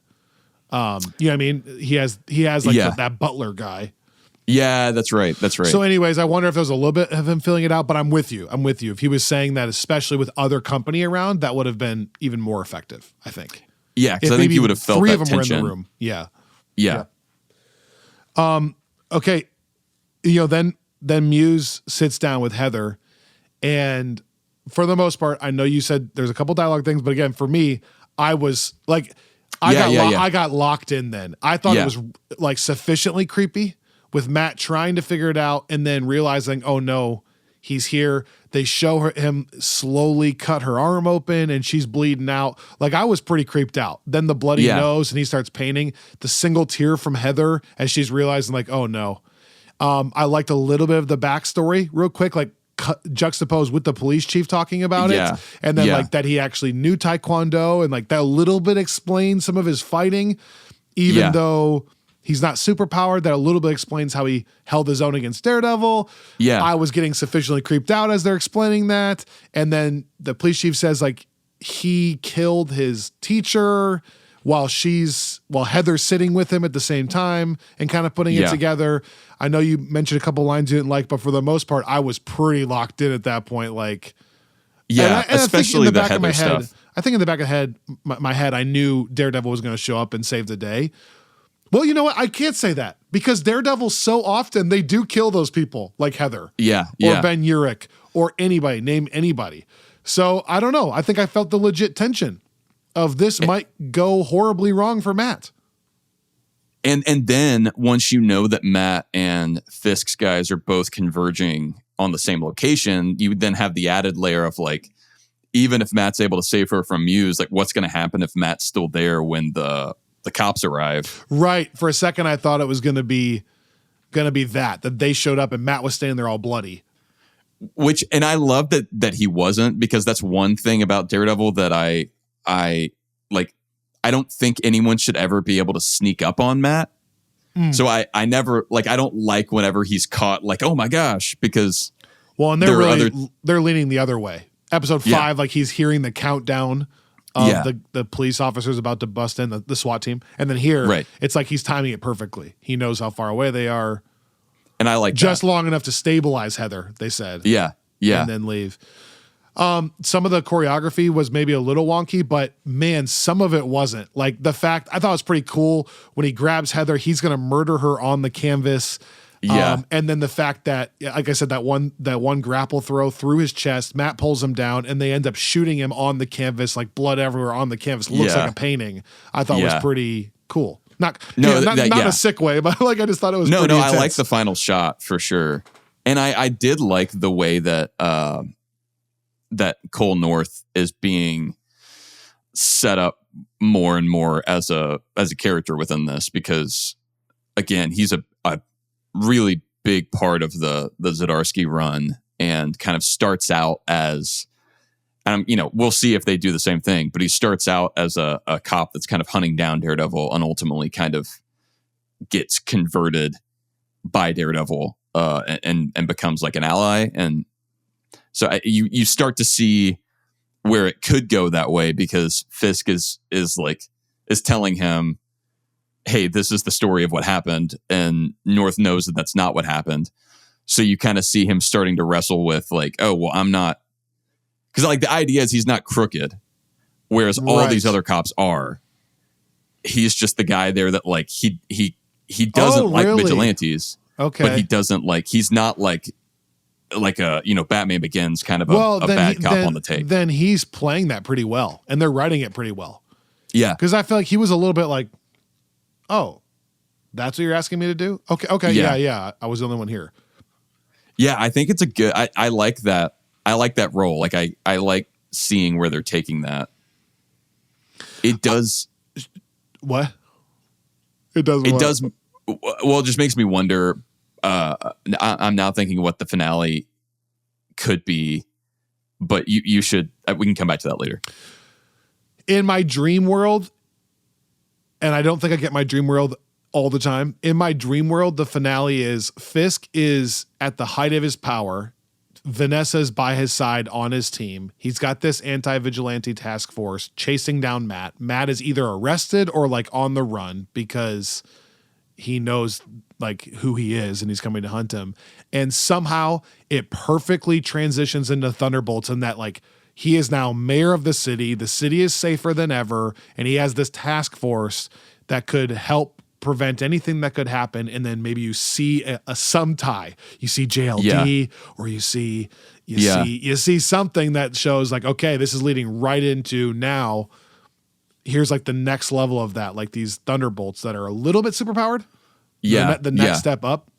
you know what I mean? He has like that butler guy. Yeah, that's right. So anyways, I wonder if there's a little bit of him filling it out, but I'm with you. If he was saying that, especially with other company around, that would have been even more effective, I think. Yeah, because I think you would have felt 3 that of them tension. were in the room. Yeah. Okay. Then Muse sits down with Heather, and for the most part, I know you said there's a couple dialogue things, but again, for me, I was like, I got locked in then. I thought it was like sufficiently creepy with Matt trying to figure it out and then realizing, oh no, he's here. They show him slowly cut her arm open and she's bleeding out. Like, I was pretty creeped out. Then the bloody nose and he starts painting. The single tear from Heather as she's realizing, like, oh no. I liked a little bit of the backstory real quick, like juxtaposed with the police chief talking about it. And then like that he actually knew Taekwondo and like that a little bit explains some of his fighting, even though he's not super powered. That a little bit explains how he held his own against Daredevil. I was getting sufficiently creeped out as they're explaining that. And then the police chief says like he killed his teacher while Heather's sitting with him at the same time and kind of putting it together. I know you mentioned a couple lines you didn't like, but for the most part, I was pretty locked in at that point. Like, especially the Heather stuff. I think in the back of my head, I knew Daredevil was going to show up and save the day. Well, you know what? I can't say that because Daredevil so often they do kill those people like Heather, or Ben Urich, or anybody, name anybody. So I don't know. I think I felt the legit tension of this might go horribly wrong for Matt. And then once you know that Matt and Fisk's guys are both converging on the same location, you then have the added layer of like, even if Matt's able to save her from Muse, like what's going to happen if Matt's still there when the cops arrive? Right. For a second, I thought it was going to be that they showed up and Matt was standing there all bloody. And I love that he wasn't, because that's one thing about Daredevil that I like. I don't think anyone should ever be able to sneak up on Matt. So I never like, I don't like whenever he's caught like, oh my gosh, because and they're leaning the other way. Episode 5, like he's hearing the countdown of the police officers about to bust in the SWAT team. And then here it's like he's timing it perfectly. He knows how far away they are. And I like just long enough to stabilize Heather, they said. Yeah. And then leave. Some of the choreography was maybe a little wonky, but man, some of it wasn't. Like the fact, I thought it was pretty cool when he grabs Heather, he's going to murder her on the canvas. And then the fact that, like I said, that one grapple throw through his chest, Matt pulls him down and they end up shooting him on the canvas, like blood everywhere on the canvas. Looks like a painting. I thought was pretty cool. Not in a sick way, but like I just thought it was pretty intense. I like the final shot for sure. And I did like the way that that Cole North is being set up more and more as a character within this, because again, he's a really big part of the Zdarsky run and kind of starts out as, we'll see if they do the same thing, but he starts out as a cop that's kind of hunting down Daredevil and ultimately kind of gets converted by Daredevil and becomes like an ally. And so you start to see where it could go that way, because Fisk is telling him, hey, this is the story of what happened. And North knows that that's not what happened. So you kind of see him starting to wrestle with like, oh, well, I'm not, because like the idea is he's not crooked, whereas all these other cops are. He's just the guy there that like he doesn't like vigilantes. Okay. But he doesn't like, he's not like a, Batman Begins kind of a bad cop on the take. Then he's playing that pretty well, and they're writing it pretty well. Yeah. Because I feel like he was a little bit like, oh, that's what you're asking me to do? Okay, yeah. I was the only one here. Yeah, I think it's a good, I like that. I like that role. Like I like seeing where they're taking that. It does. What? It does. It does. Well, it just makes me wonder. I'm now thinking what the finale could be, but you should. We can come back to that later. In my dream world, and I don't think I get my dream world all the time. In my dream world, the finale is Fisk is at the height of his power. Vanessa's by his side on his team. He's got this anti-vigilante task force chasing down Matt. Matt is either arrested or like on the run because he knows like who he is and he's coming to hunt him. And somehow it perfectly transitions into Thunderbolts, and that like he is now mayor of the city. The city is safer than ever. And he has this task force that could help prevent anything that could happen. And then maybe you see some tie. You see JLD, or you see something that shows like, okay, this is leading right into now here's like the next level of that, like these Thunderbolts that are a little bit superpowered. Yeah. The next step up.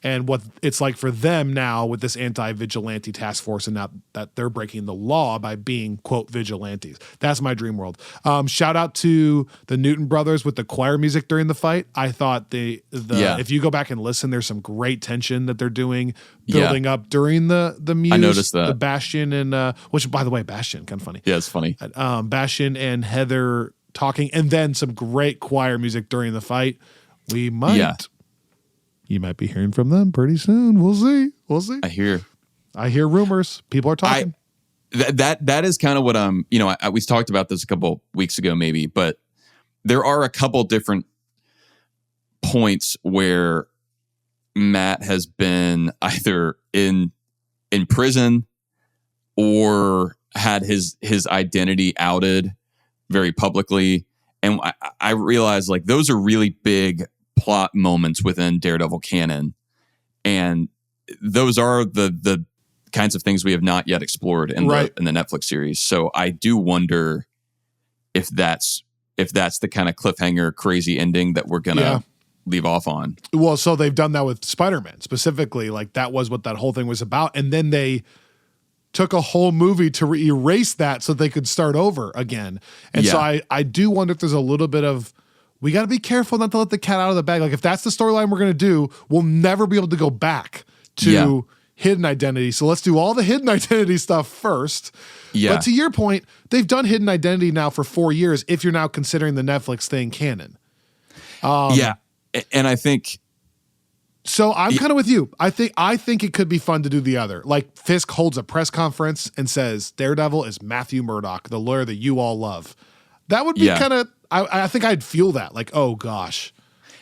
And what it's like for them now with this anti-vigilante task force, and now that they're breaking the law by being, quote, vigilantes. That's my dream world. Shout out to the Newton brothers with the choir music during the fight. I thought if you go back and listen, there's some great tension that they're doing, building up during the Muse. I noticed that. The Bastion and, which by the way, Bastion, kind of funny. Yeah, it's funny. Bastion and Heather talking, and then some great choir music during the fight. We might... Yeah. You might be hearing from them pretty soon. We'll see. I hear rumors. People are talking. That is kind of what we talked about this a couple weeks ago, maybe, but there are a couple different points where Matt has been either in prison or had his identity outed very publicly. And I realized like those are really big plot moments within Daredevil canon, and those are the kinds of things we have not yet explored in the Netflix series. So I do wonder if that's the kind of cliffhanger crazy ending that we're gonna leave off on. Well, so they've done that with Spider-Man specifically, like that was what that whole thing was about, and then they took a whole movie to erase that so they could start over again. And so I do wonder if there's a little bit of, we got to be careful not to let the cat out of the bag. Like if that's the storyline we're going to do, we'll never be able to go back to hidden identity. So let's do all the hidden identity stuff first. Yeah. But to your point, they've done hidden identity now for 4 years, if you're now considering the Netflix thing canon. And I think... So I'm kind of with you. I think it could be fun to do the other. Like Fisk holds a press conference and says, Daredevil is Matthew Murdock, the lawyer that you all love. That would be kind of... I think I'd feel that, like, oh gosh.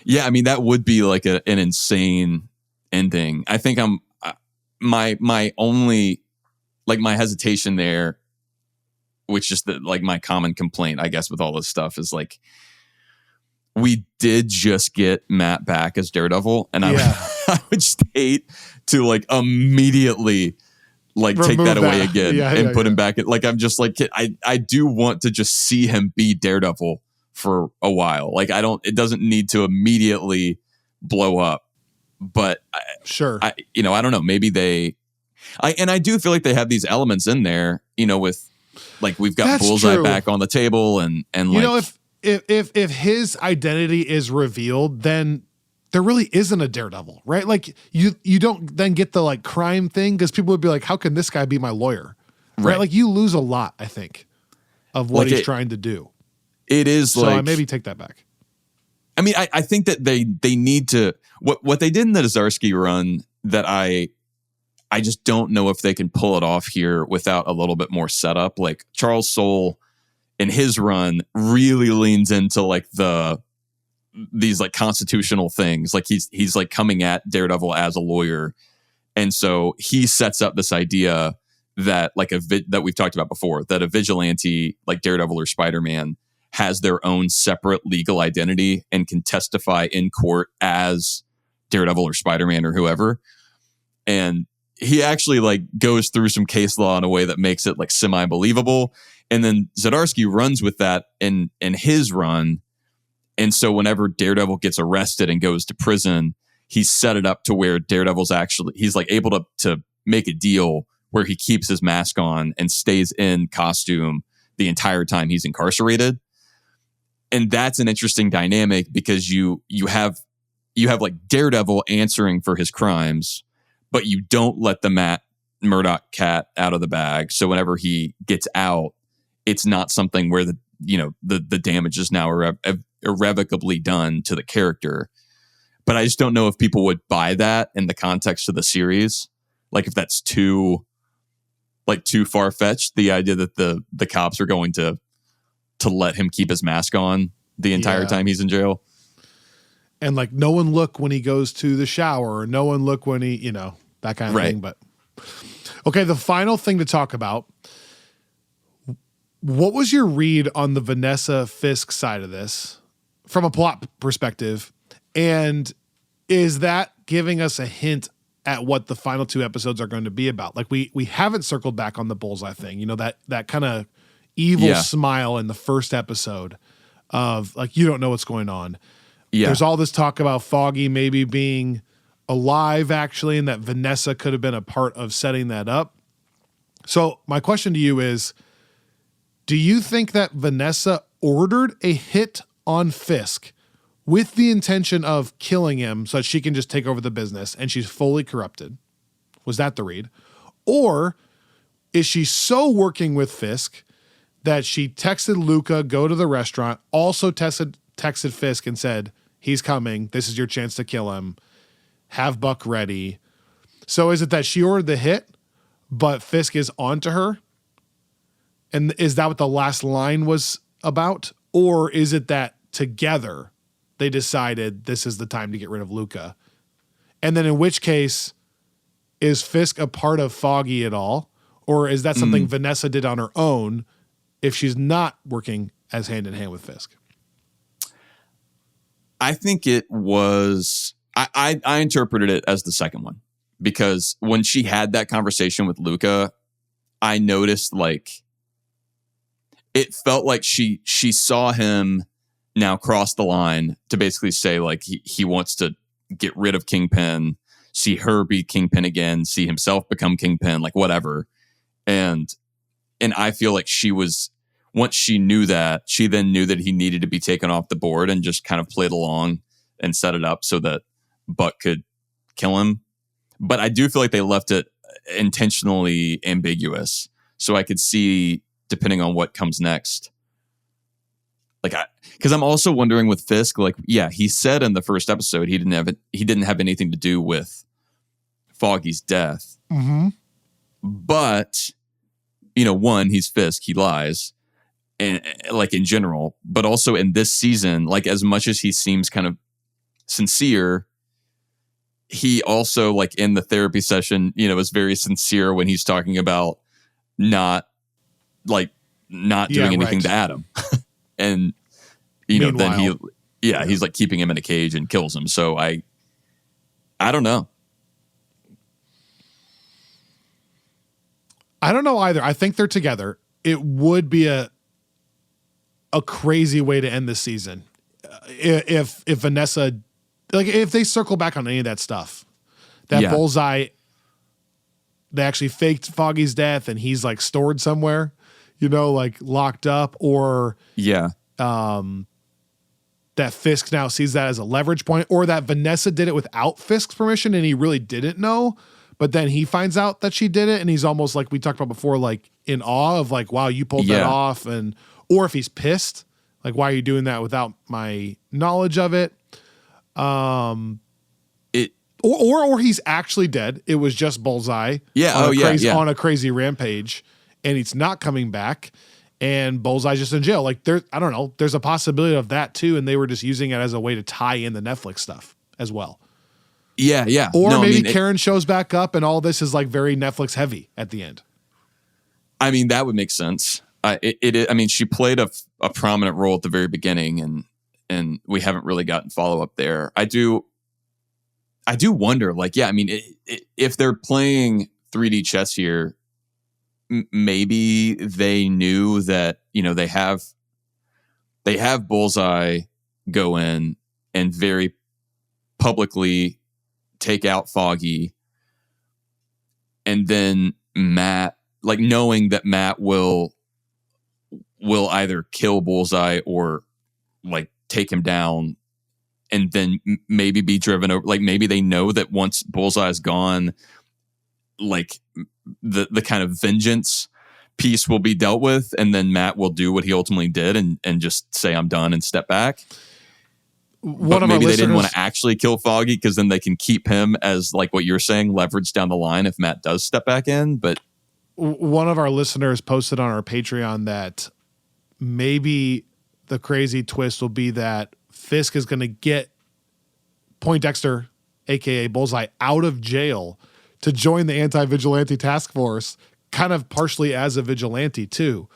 Yeah, I mean, that would be like an insane ending. I think my only, like my hesitation there, which is my common complaint, I guess, with all this stuff is like, we did just get Matt back as Daredevil, and I would just hate to like immediately like remove take that away again and put him back. Like, I'm just like, I do want to just see him be Daredevil for a while. Like, it doesn't need to immediately blow up, but I don't know. Maybe I do feel like they have these elements in there, with like, we've got Bullseye back on the table and like, if his identity is revealed, then there really isn't a Daredevil, right? Like you don't then get the like crime thing, because people would be like, how can this guy be my lawyer? Right? Like you lose a lot, I think, of what he's trying to do. It is so I maybe take that back. I mean, I think that they need to, what they did in the Dazarsky run that I just don't know if they can pull it off here without a little bit more setup. Like Charles Soule in his run really leans into like these like constitutional things. Like he's like coming at Daredevil as a lawyer. And so he sets up this idea that like that we've talked about before, that a vigilante like Daredevil or Spider-Man has their own separate legal identity and can testify in court as Daredevil or Spider-Man or whoever. And he actually like goes through some case law in a way that makes it like semi-believable. And then Zdarsky runs with that in his run. And so whenever Daredevil gets arrested and goes to prison, he's set it up to where Daredevil's he's like able to make a deal where he keeps his mask on and stays in costume the entire time he's incarcerated. And that's an interesting dynamic, because you have like Daredevil answering for his crimes, but you don't let the Matt Murdock cat out of the bag. So whenever he gets out, it's not something where the damage is now irrevocably done to the character. But I just don't know if people would buy that in the context of the series. Like if that's too far-fetched, the idea that the cops are going to let him keep his mask on the entire time he's in jail. And like no one look when he goes to the shower, or no one look when he, that kind of thing. But okay, the final thing to talk about. What was your read on the Vanessa Fisk side of this from a plot perspective? And is that giving us a hint at what the final 2 episodes are going to be about? Like we haven't circled back on the Bullseye thing, that kind of evil smile in the first episode of like, you don't know what's going on. Yeah. There's all this talk about Foggy maybe being alive actually, and that Vanessa could have been a part of setting that up. So my question to you is, do you think that Vanessa ordered a hit on Fisk with the intention of killing him so that she can just take over the business and she's fully corrupted? Was that the read? Or is she so working with Fisk that she texted Luca, go to the restaurant, also texted Fisk and said, he's coming. This is your chance to kill him. Have Buck ready. So is it that she ordered the hit, but Fisk is onto her? And is that what the last line was about? Or is it that together they decided this is the time to get rid of Luca? And then in which case, is Fisk a part of Foggy at all? Or is that something Vanessa did on her own if she's not working as hand in hand with Fisk? I think it was, I interpreted it as the second one, because when she had that conversation with Luca, I noticed like, it felt like she saw him now cross the line to basically say like he wants to get rid of Kingpin, see her be Kingpin again, see himself become Kingpin, like whatever. And I feel like she was, once she knew that, she then knew that he needed to be taken off the board and just kind of played along and set it up so that Buck could kill him. But I do feel like they left it intentionally ambiguous. So I could see, depending on what comes next. Like, because I'm also wondering with Fisk, like, yeah, he said in the first episode he didn't have anything to do with Foggy's death. Mm-hmm. But, you know, one, he's Fisk, he lies, and like in general, but also in this season, like as much as he seems kind of sincere, he also, like in the therapy session, you know, is very sincere when he's talking about not doing anything to Adam. And, you know, then he's like keeping him in a cage and kills him. So I don't know. I don't know either. I think they're together. It would be a crazy way to end this season. If Vanessa, like if they circle back on any of that stuff, that Bullseye, they actually faked Foggy's death and he's like stored somewhere, you know, like locked up, or that Fisk now sees that as a leverage point, or that Vanessa did it without Fisk's permission and he really didn't know, but then he finds out that she did it and he's almost like we talked about before, like in awe of like, wow, you pulled that off. And, or if he's pissed, like, why are you doing that without my knowledge of it? Or he's actually dead. It was just Bullseye on a crazy rampage and it's not coming back. And Bullseye's just in jail. Like I don't know. There's a possibility of that too. And they were just using it as a way to tie in the Netflix stuff as well. Yeah, yeah. Or maybe Karen shows back up and all this is like very Netflix heavy at the end. I mean, that would make sense. I mean, she played a prominent role at the very beginning, and we haven't really gotten follow up there. I do wonder, like, yeah, I mean, if they're playing 3D chess here, maybe they knew that, you know, they have Bullseye go in and very publicly take out Foggy, and then Matt, like knowing that Matt will either kill Bullseye or like take him down, and then maybe be driven over. Like maybe they know that once Bullseye is gone, like the kind of vengeance piece will be dealt with, and then Matt will do what he ultimately did and just say, I'm done, and step back. But maybe they didn't want to actually kill Foggy because then they can keep him as, like what you're saying, leverage down the line if Matt does step back in. But one of our listeners posted on our Patreon that maybe the crazy twist will be that Fisk is going to get Poindexter, aka Bullseye, out of jail to join the anti-vigilante task force, kind of partially as a vigilante too,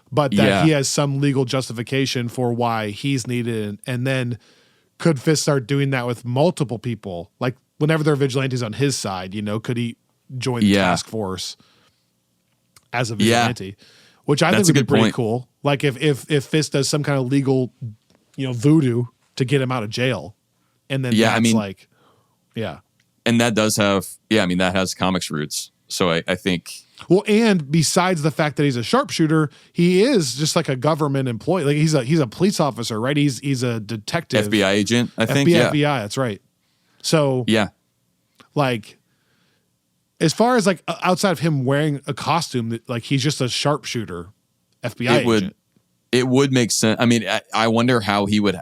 but that he has some legal justification for why he's needed. And then could Fisk start doing that with multiple people? Like whenever there are vigilantes on his side, you know, could he join the task force as a vigilante? which I That's think a would be good pretty point. cool. Like if Fisk does some kind of legal, voodoo to get him out of jail, and then and that does have, that has comics roots. So I think, well, and besides the fact that he's a sharpshooter, he is just like a government employee. Like he's a police officer, right? He's a detective, FBI agent, I think. FBI, that's right. So like, as far as like outside of him wearing a costume, like he's just a sharpshooter, FBI agent. It would make sense. I mean, I wonder how he would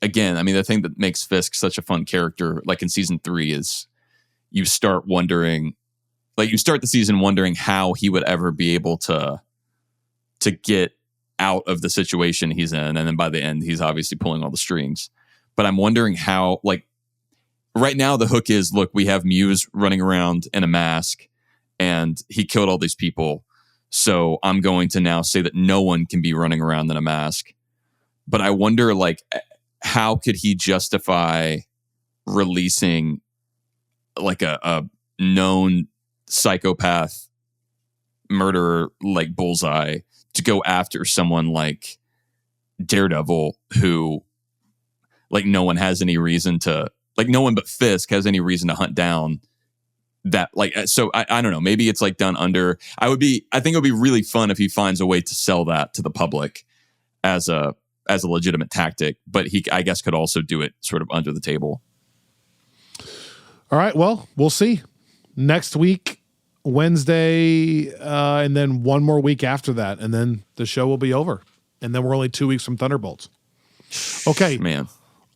again. I mean, the thing that makes Fisk such a fun character, like in season 3, is you start wondering. Like you start the season wondering how he would ever be able to get out of the situation he's in, and then by the end he's obviously pulling all the strings. But I'm wondering how, like, right now the hook is, look, we have Muse running around in a mask, and he killed all these people. So I'm going to now say that no one can be running around in a mask. But I wonder, like, how could he justify releasing like a known psychopath murderer like Bullseye to go after someone like Daredevil, who like no one has any reason to, like no one but Fisk has any reason to hunt down that, like, so I don't know, maybe it's like done under, I think it would be really fun if he finds a way to sell that to the public as a legitimate tactic, but he, I guess, could also do it sort of under the table. All right, well, we'll see. Next week, Wednesday, and then one more week after that, and then the show will be over. And then we're only 2 weeks from Thunderbolts. Okay, man.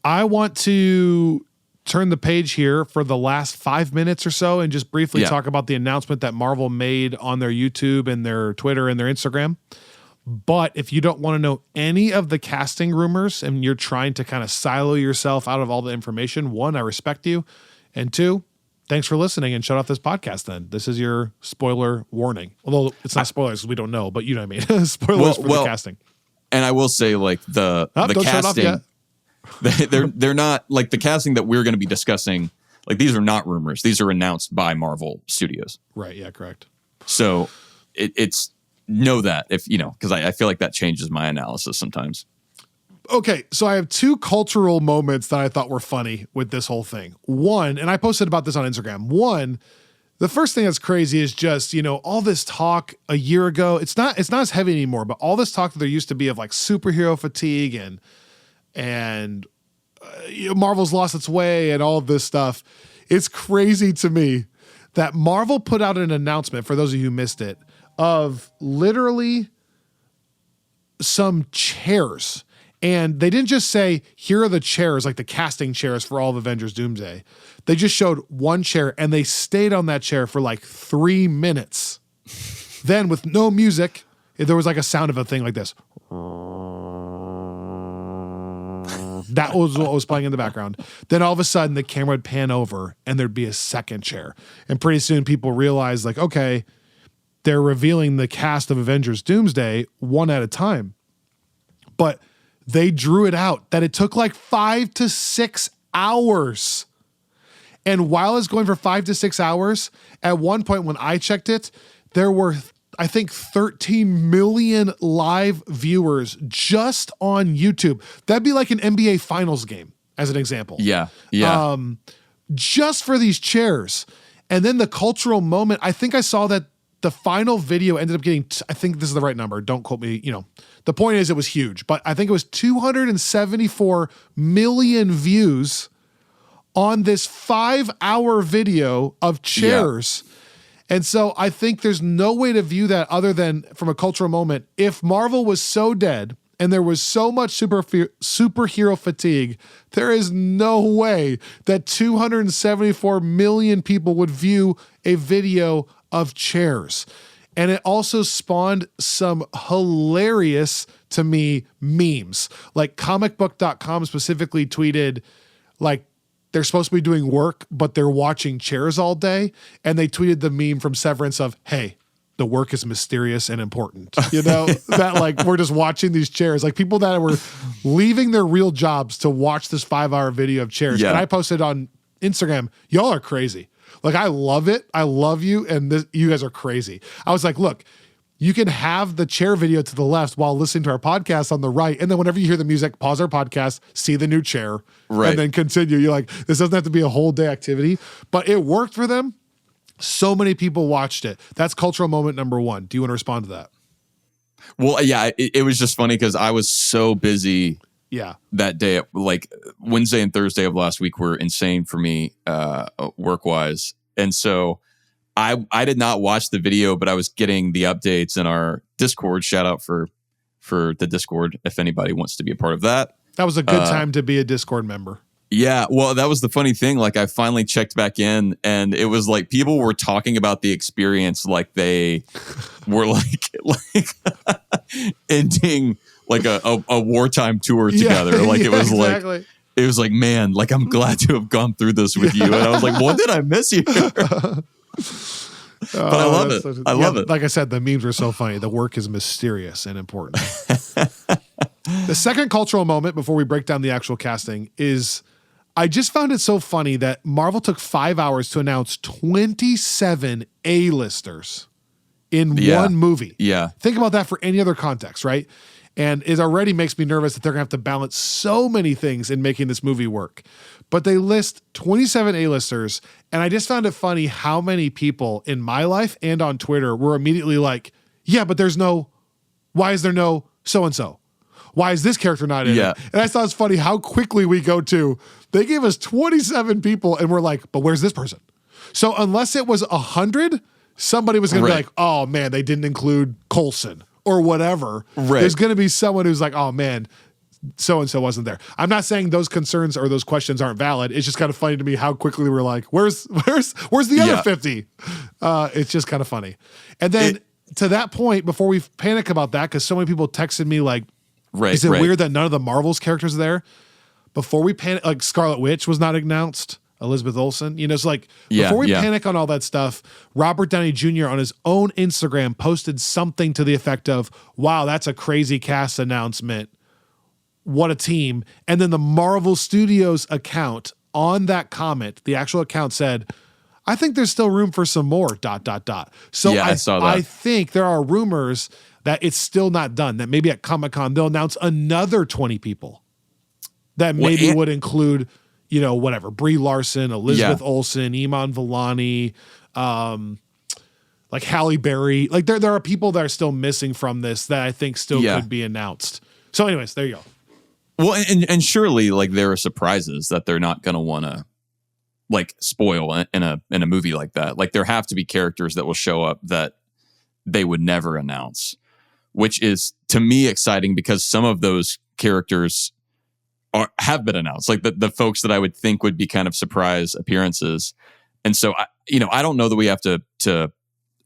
I want to turn the page here for the last 5 minutes or so and just briefly talk about the announcement that Marvel made on their YouTube and their Twitter and their Instagram. But if you don't want to know any of the casting rumors and you're trying to kind of silo yourself out of all the information, 1, I respect you. And 2, thanks for listening and shut off this podcast then. This is your spoiler warning. Although it's not spoilers because we don't know, but you know what I mean. Spoilers for the casting. And I will say, like, the casting, they're not, like, the casting that we're going to be discussing, like, these are not rumors. These are announced by Marvel Studios. Right, yeah, correct. So it's, know that, if, because I feel like that changes my analysis sometimes. Okay, so I have 2 cultural moments that I thought were funny with this whole thing. 1, and I posted about this on Instagram. 1, the first thing that's crazy is just, all this talk a year ago. It's not as heavy anymore, but all this talk that there used to be of like superhero fatigue and Marvel's lost its way and all of this stuff. It's crazy to me that Marvel put out an announcement, for those of you who missed it, of literally some chairs. And they didn't just say, here are the chairs, like the casting chairs for all of Avengers Doomsday. They just showed one chair and they stayed on that chair for like 3 minutes. Then with no music, there was like a sound of a thing like this. That was what was playing in the background. Then all of a sudden the camera would pan over and there'd be a second chair. And pretty soon people realized, like, okay, they're revealing the cast of Avengers Doomsday one at a time. But they drew it out that it took like 5 to 6 hours. And while it's going for 5 to 6 hours, at one point when I checked it, there were, I think, 13 million live viewers just on YouTube. That'd be like an NBA Finals game, as an example. Yeah. Just for these chairs. And then the cultural moment, I think I saw that the final video ended up getting, I think this is the right number, don't quote me, the point is it was huge, but I think it was 274 million views on this 5-hour video of chairs. Yeah. And so I think there's no way to view that other than from a cultural moment. If Marvel was so dead and there was so much superhero fatigue, there is no way that 274 million people would view a video of chairs. And it also spawned some hilarious, to me, memes. Like comicbook.com specifically tweeted, like, they're supposed to be doing work, but they're watching chairs all day. And they tweeted the meme from Severance of, hey, the work is mysterious and important. That like, we're just watching these chairs. Like people that were leaving their real jobs to watch this 5-hour video of chairs. Yeah. And I posted on Instagram, y'all are crazy. Like, I love it. I love you. And you guys are crazy. I was like, look, you can have the chair video to the left while listening to our podcast on the right. And then whenever you hear the music, pause our podcast, see the new chair, and then continue. You're like, this doesn't have to be a whole day activity, but it worked for them. So many people watched it. That's cultural moment number one. Do you want to respond to that? Well, yeah, it was just funny because I was so busy. Yeah, that day, like Wednesday and Thursday of last week were insane for me, work wise, and so I did not watch the video, but I was getting the updates in our Discord. Shout out for the Discord if anybody wants to be a part of that. That was a good time to be a Discord member. Yeah, well, that was the funny thing. Like, I finally checked back in, and it was like people were talking about the experience like they were like ending like a wartime tour together. Like it was exactly. Like it was like, man, like I'm glad to have gone through this with you. And I was like, what did I miss here? But I love it. I love it. Like I said, the memes were so funny. The work is mysterious and important. The second cultural moment before we break down the actual casting is I just found it so funny that Marvel took 5 hours to announce 27 A-listers in one movie. Yeah. Think about that for any other context, right? And it already makes me nervous that they're going to have to balance so many things in making this movie work. But they list 27 A-listers, and I just found it funny how many people in my life and on Twitter were immediately like, yeah, but why is there no so-and-so? Why is this character not in it? And I thought it's funny how quickly we go to, they gave us 27 people, and we're like, but where's this person? So unless it was 100, somebody was going to be like, oh man, they didn't include Coulson or whatever. There's going to be someone who's like, oh man, so-and-so wasn't there. I'm not saying those concerns or those questions aren't valid. It's just kind of funny to me how quickly we're like, where's the other 50? It's just kind of funny. And then to that point, before we panic about that, because so many people texted me like, is it weird that none of the Marvel's characters are there? Before we panic, like Scarlet Witch was not announced, Elizabeth Olsen, it's like, before we panic on all that stuff, Robert Downey Jr. on his own Instagram posted something to the effect of, wow, that's a crazy cast announcement. What a team. And then the Marvel Studios account on that comment, the actual account said, I think there's still room for some more, ... So I saw that. I think there are rumors that it's still not done, that maybe at Comic-Con they'll announce another 20 people that maybe would include, whatever, Brie Larson, Elizabeth Olsen, Iman Vellani, like Halle Berry. Like there are people that are still missing from this that I think still could be announced. So anyways, there you go. Well, and surely like there are surprises that they're not going to want to like spoil in a movie like that. Like there have to be characters that will show up that they would never announce, which is to me exciting because some of those characters have been announced, like the folks that I would think would be kind of surprise appearances. And so I don't know that we have to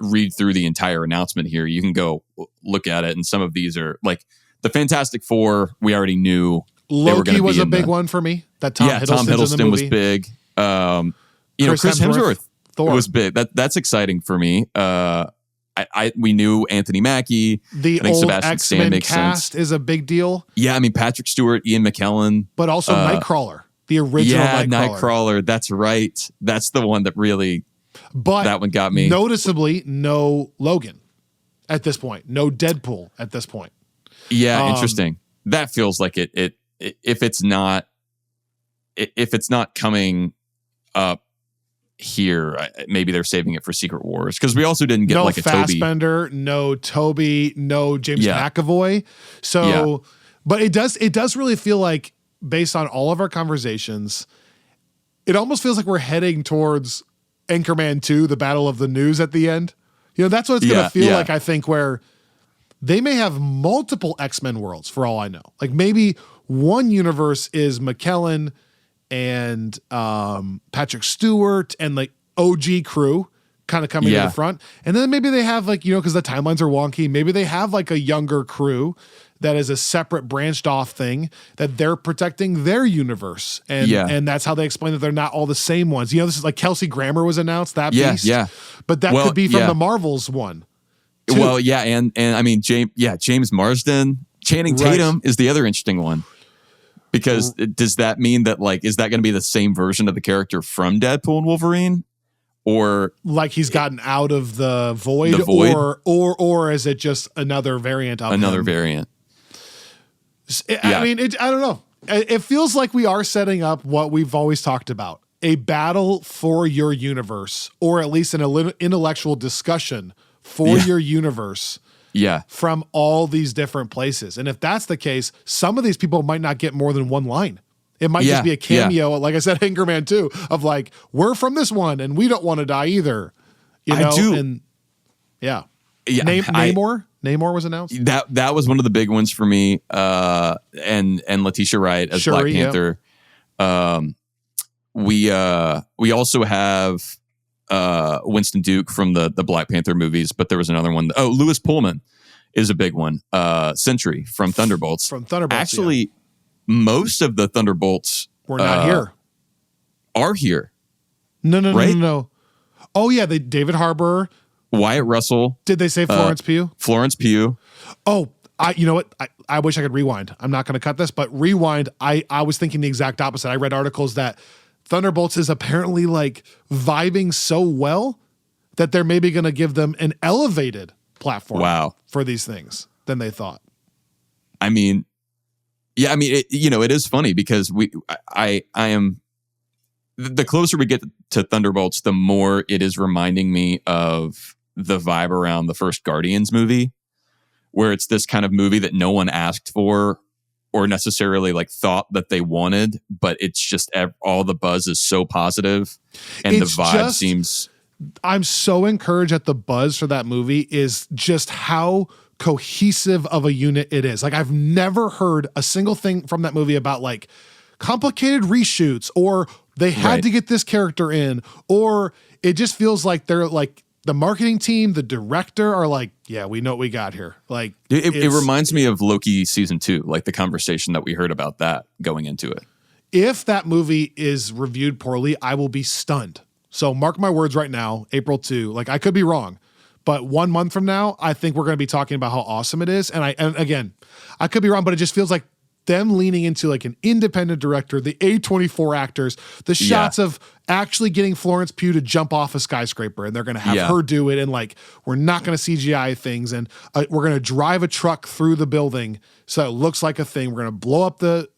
read through the entire announcement here. You can go look at it, and some of these are like the Fantastic Four. We already knew Loki was a big one for me. That Tom Hiddleston was big. Chris Hemsworth Thor was big. That's exciting for me. We knew Anthony Mackie. The old Sebastian X-Men cast is a big deal. Yeah, I mean Patrick Stewart, Ian McKellen, but also Nightcrawler, the original Nightcrawler. That's right. That's the one that really. But that one got me. Noticeably, no Logan at this point. No Deadpool at this point. Yeah, interesting. That feels like it. If it's not coming up here, maybe they're saving it for Secret Wars, because we also didn't get like a Fassbender, no Toby, no James McAvoy. So, but it does really feel like, based on all of our conversations, it almost feels like we're heading towards Anchorman 2, the Battle of the News at the end. That's what it's going to feel like, I think, where they may have multiple X-Men worlds for all I know. Like maybe one universe is McKellen and Patrick Stewart and like OG crew kind of coming to the front. And then maybe they have like, because the timelines are wonky, maybe they have like a younger crew that is a separate branched off thing that they're protecting their universe. And that's how they explain that they're not all the same ones. This is like Kelsey Grammer was announced, that beast. But that could be from the Marvels one too. Well, and I mean, James Marsden, Channing Tatum is the other interesting one. Because does that mean that, like, is that going to be the same version of the character from Deadpool and Wolverine? or like he's gotten out of the void, or is it just another variant of another him? variant? I mean, I don't know. It feels like we are setting up what we've always talked about, a battle for your universe, or at least an intellectual discussion for your universe. Yeah. From all these different places. And if that's the case, some of these people might not get more than one line. It might just be a cameo, like I said, Anchorman 2, of like, we're from this one and we don't want to die either. You know? I do. And Namor? Namor was announced. That was one of the big ones for me. And Letitia Wright as Black Panther. We also have Winston Duke from the Black Panther movies, but there was another one. Oh, Lewis Pullman is a big one. Sentry from Thunderbolts. Actually, most of the Thunderbolts were not here. Are here. No. Oh yeah, David Harbour, Wyatt Russell. Did they say Florence Pugh? Florence Pugh. Oh, you know what? I wish I could rewind. I'm not going to cut this, but rewind. I was thinking the exact opposite. I read articles that Thunderbolts is apparently like vibing so well that they're maybe going to give them an elevated platform for these things than they thought. I mean, it is funny because I am, the closer we get to Thunderbolts, the more it is reminding me of the vibe around the first Guardians movie, where it's this kind of movie that no one asked for or necessarily like thought that they wanted, but it's just all the buzz is so positive and the vibe seems. I'm so encouraged at the buzz for that movie is just how cohesive of a unit it is. Like I've never heard a single thing from that movie about like complicated reshoots or they had to get this character in, or it just feels like they're like the marketing team, the director are like, yeah, we know what we got here. Like it reminds me of Loki season 2, like the conversation that we heard about that going into it. If that movie is reviewed poorly, I will be stunned. So mark my words right now, April 2, like I could be wrong, but 1 month from now, I think we're going to be talking about how awesome it is. And again, I could be wrong, but it just feels like them leaning into like an independent director, the A24 actors, the shots of actually getting Florence Pugh to jump off a skyscraper, and they're going to have her do it. And like, we're not going to CGI things, and we're going to drive a truck through the building so it looks like a thing. We're going to blow up the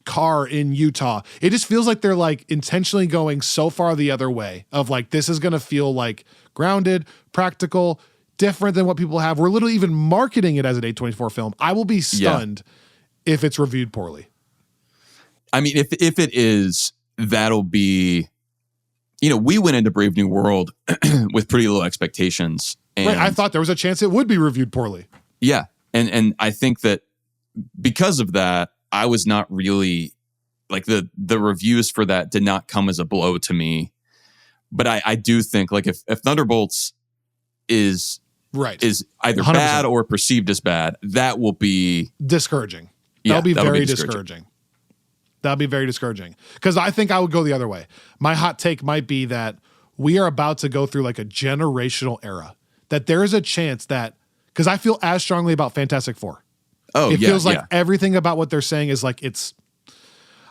car in Utah. It just feels like they're like intentionally going so far the other way of like, this is going to feel like grounded, practical, different than what people have. We're literally even marketing it as an A24 film. I will be stunned if it's reviewed poorly. I mean, if it is, that'll be, we went into Brave New World with pretty low expectations. And I thought there was a chance it would be reviewed poorly. Yeah. And I think that because of that, I was not really like the reviews for that did not come as a blow to me. But I do think like if Thunderbolts is either 100%. Bad or perceived as bad, that will be discouraging. That'll be very discouraging. That'll be very discouraging. Because I think I would go the other way. My hot take might be that we are about to go through like a generational era. That there is a chance that, because I feel as strongly about Fantastic Four. It feels like everything about what they're saying is like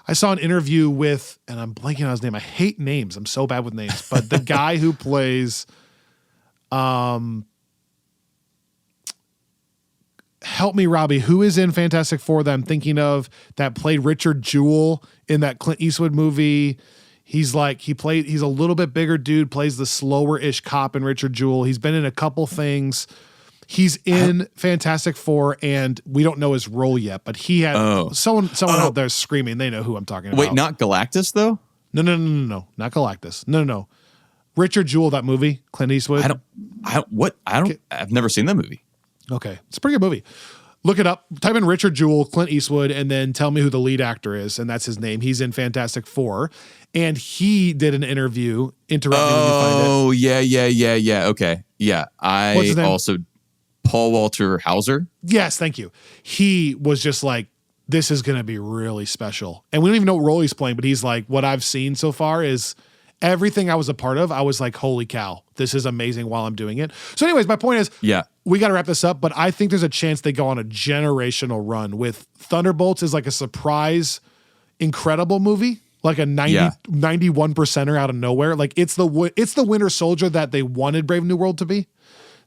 I saw an interview with, and I'm blanking on his name. I hate names. I'm so bad with names. But the guy who plays, help me, Robbie, who is in Fantastic Four that I'm thinking of that played Richard Jewell in that Clint Eastwood movie? He's a little bit bigger dude, plays the slower-ish cop in Richard Jewell. He's been in a couple things. He's in Fantastic Four, and we don't know his role yet, but he had someone out there screaming. They know who I'm talking about. Wait, not Galactus, though? No. Not Galactus. No. Richard Jewell, that movie, Clint Eastwood. I've never seen that movie. Okay. It's a pretty good movie. Look it up. Type in Richard Jewell, Clint Eastwood, and then tell me who the lead actor is, and that's his name. He's in Fantastic Four, and he did an interview. Interrupt me when you find it. Oh, yeah. Okay. Yeah. What's his name? Also... Paul Walter Hauser? Yes, thank you. He was just like, this is going to be really special. And we don't even know what role he's playing, but he's like, what I've seen so far is everything I was a part of. I was like, holy cow, this is amazing while I'm doing it. So anyways, my point is, we got to wrap this up, but I think there's a chance they go on a generational run with Thunderbolts is like a surprise, incredible movie. like a 91%er out of nowhere. Like it's the Winter Soldier that they wanted Brave New World to be.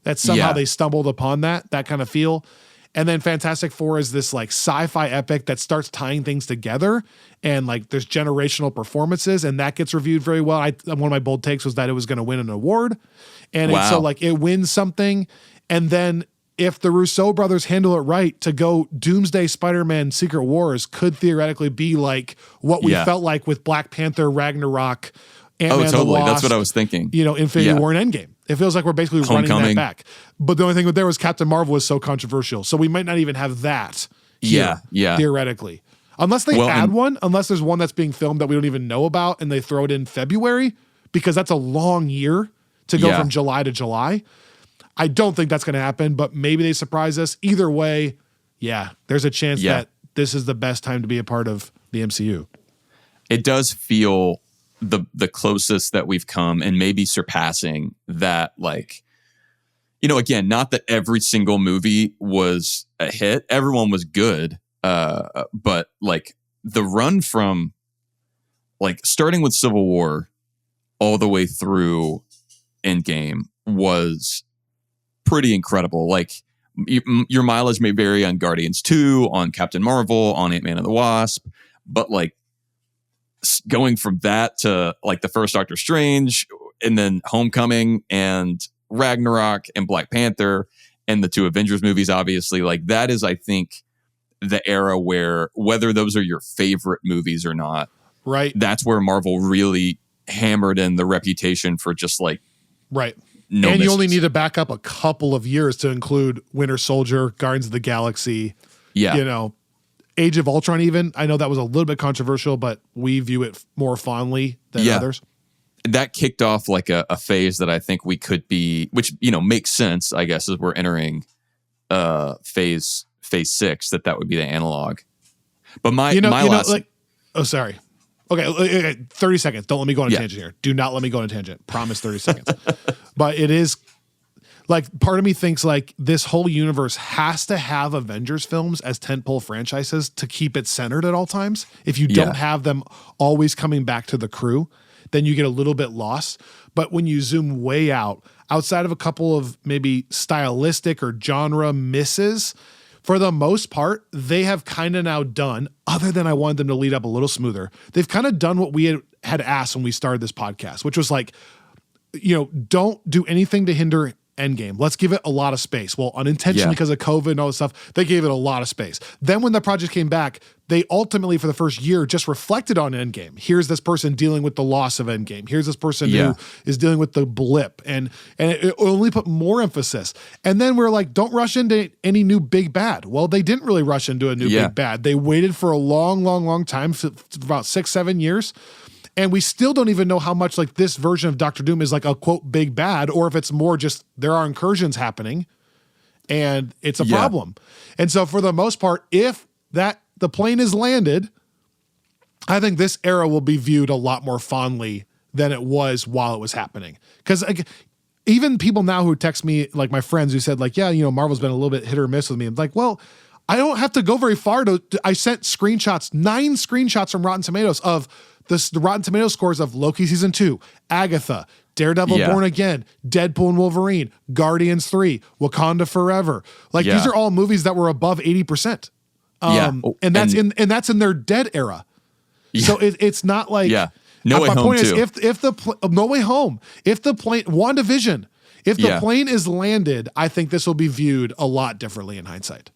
That somehow they stumbled upon that kind of feel. And then Fantastic Four is this like sci-fi epic that starts tying things together, and like there's generational performances, and that gets reviewed very well. One of my bold takes was that it was going to win an award, and so like it wins something. And then if the Russo brothers handle it right, to go Doomsday, Spider-Man, Secret Wars could theoretically be like what we felt like with Black Panther, Ragnarok, Ant-Man totally. the Wasp, That's what I was thinking. Infinity War and Endgame. It feels like we're basically running that back. But the only thing there was Captain Marvel was so controversial. So we might not even have that here, theoretically. Unless they add one, unless there's one that's being filmed that we don't even know about and they throw it in February, because that's a long year to go from July to July. I don't think that's going to happen, but maybe they surprise us. Either way, there's a chance that this is the best time to be a part of the MCU. It does feel the closest that we've come, and maybe surpassing that. Like, again, not that every single movie was a hit. Everyone was good. But like the run from like starting with Civil War all the way through Endgame was pretty incredible. Like your mileage may vary on Guardians 2, on Captain Marvel, on Ant-Man and the Wasp, but like going from that to like the first Doctor Strange, and then Homecoming and Ragnarok and Black Panther and the 2 Avengers movies, obviously, like that is, I think, the era where, whether those are your favorite movies or not, right? That's where Marvel really hammered in the reputation for just like, right. No and misses. You only need to back up a couple of years to include Winter Soldier, Guardians of the Galaxy, Age of Ultron even. I know that was a little bit controversial, but we view it more fondly than others. That kicked off like a phase that I think we could be, which, makes sense, I guess, as we're entering phase 6, that would be the analog. But my last... sorry. Okay, 30 seconds. Don't let me go on a tangent here. Do not let me go on a tangent. Promise 30 seconds. But it is... Like, part of me thinks like this whole universe has to have Avengers films as tentpole franchises to keep it centered at all times. If you don't have them always coming back to the crew, then you get a little bit lost. But when you zoom way out, outside of a couple of maybe stylistic or genre misses, for the most part, they have kind of now done, other than I wanted them to lead up a little smoother, they've kind of done what we had asked when we started this podcast, which was like, don't do anything to hinder Endgame. Let's give it a lot of space. Well, unintentionally because of COVID and all this stuff, they gave it a lot of space. Then when the project came back, they ultimately for the first year just reflected on Endgame. Here's this person dealing with the loss of Endgame. Here's this person who is dealing with the blip. And it only put more emphasis. And then we're like, don't rush into any new big bad. Well, they didn't really rush into a new big bad. They waited for a long, long, long time, for about 6-7 years. And we still don't even know how much like this version of Doctor Doom is like a quote big bad, or if it's more just there are incursions happening and it's a problem. And so for the most part, if the plane is landed, I think this era will be viewed a lot more fondly than it was while it was happening. Because like, even people now who text me, like my friends who said like, Marvel's been a little bit hit or miss with me. I'm like, well, I don't have to go very far I sent 9 screenshots from Rotten Tomatoes of the Rotten Tomatoes scores of Loki Season 2, Agatha, Daredevil Born Again, Deadpool and Wolverine, Guardians 3, Wakanda Forever. Like these are all movies that were above 80%. And that's in their dead era. Yeah. So it's not like No Way my Home point too. is if the No Way Home, if the plane WandaVision, if the plane is landed, I think this will be viewed a lot differently in hindsight.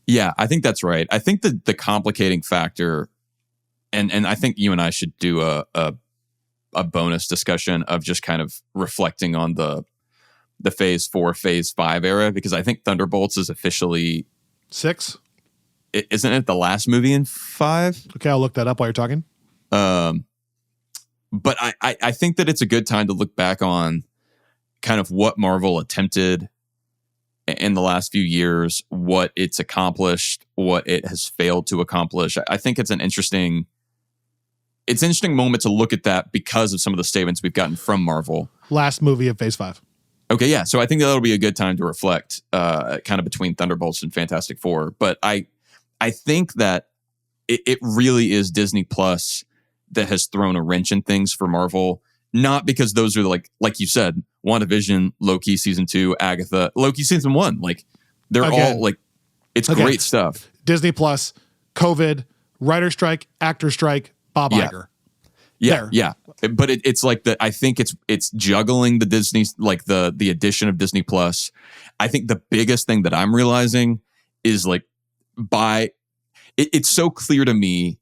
Yeah, I think that's right. I think the complicating factor, and I think you and I should do a bonus discussion of just kind of reflecting on the phase 4, phase 5 era, because I think Thunderbolts is officially 6. Isn't it the last movie in 5? Okay, I'll look that up while you're talking. But I think that it's a good time to look back on kind of what Marvel attempted in the last few years, what it's accomplished, what it has failed to accomplish. I think it's an interesting moment to look at that because of some of the statements we've gotten from Marvel. Last movie of phase 5. Okay, yeah. So I think that'll be a good time to reflect kind of between Thunderbolts and Fantastic Four. But I think that it really is Disney Plus that has thrown a wrench in things for Marvel. Not because those are like you said, WandaVision, Loki season 2, Agatha, Loki season 1. Like they're all like, it's great stuff. Disney Plus, COVID, writer strike, actor strike, Bob Iger. Yeah. But it's like I think it's juggling the Disney, like the addition of Disney Plus. I think the biggest thing that I'm realizing is like it's so clear to me,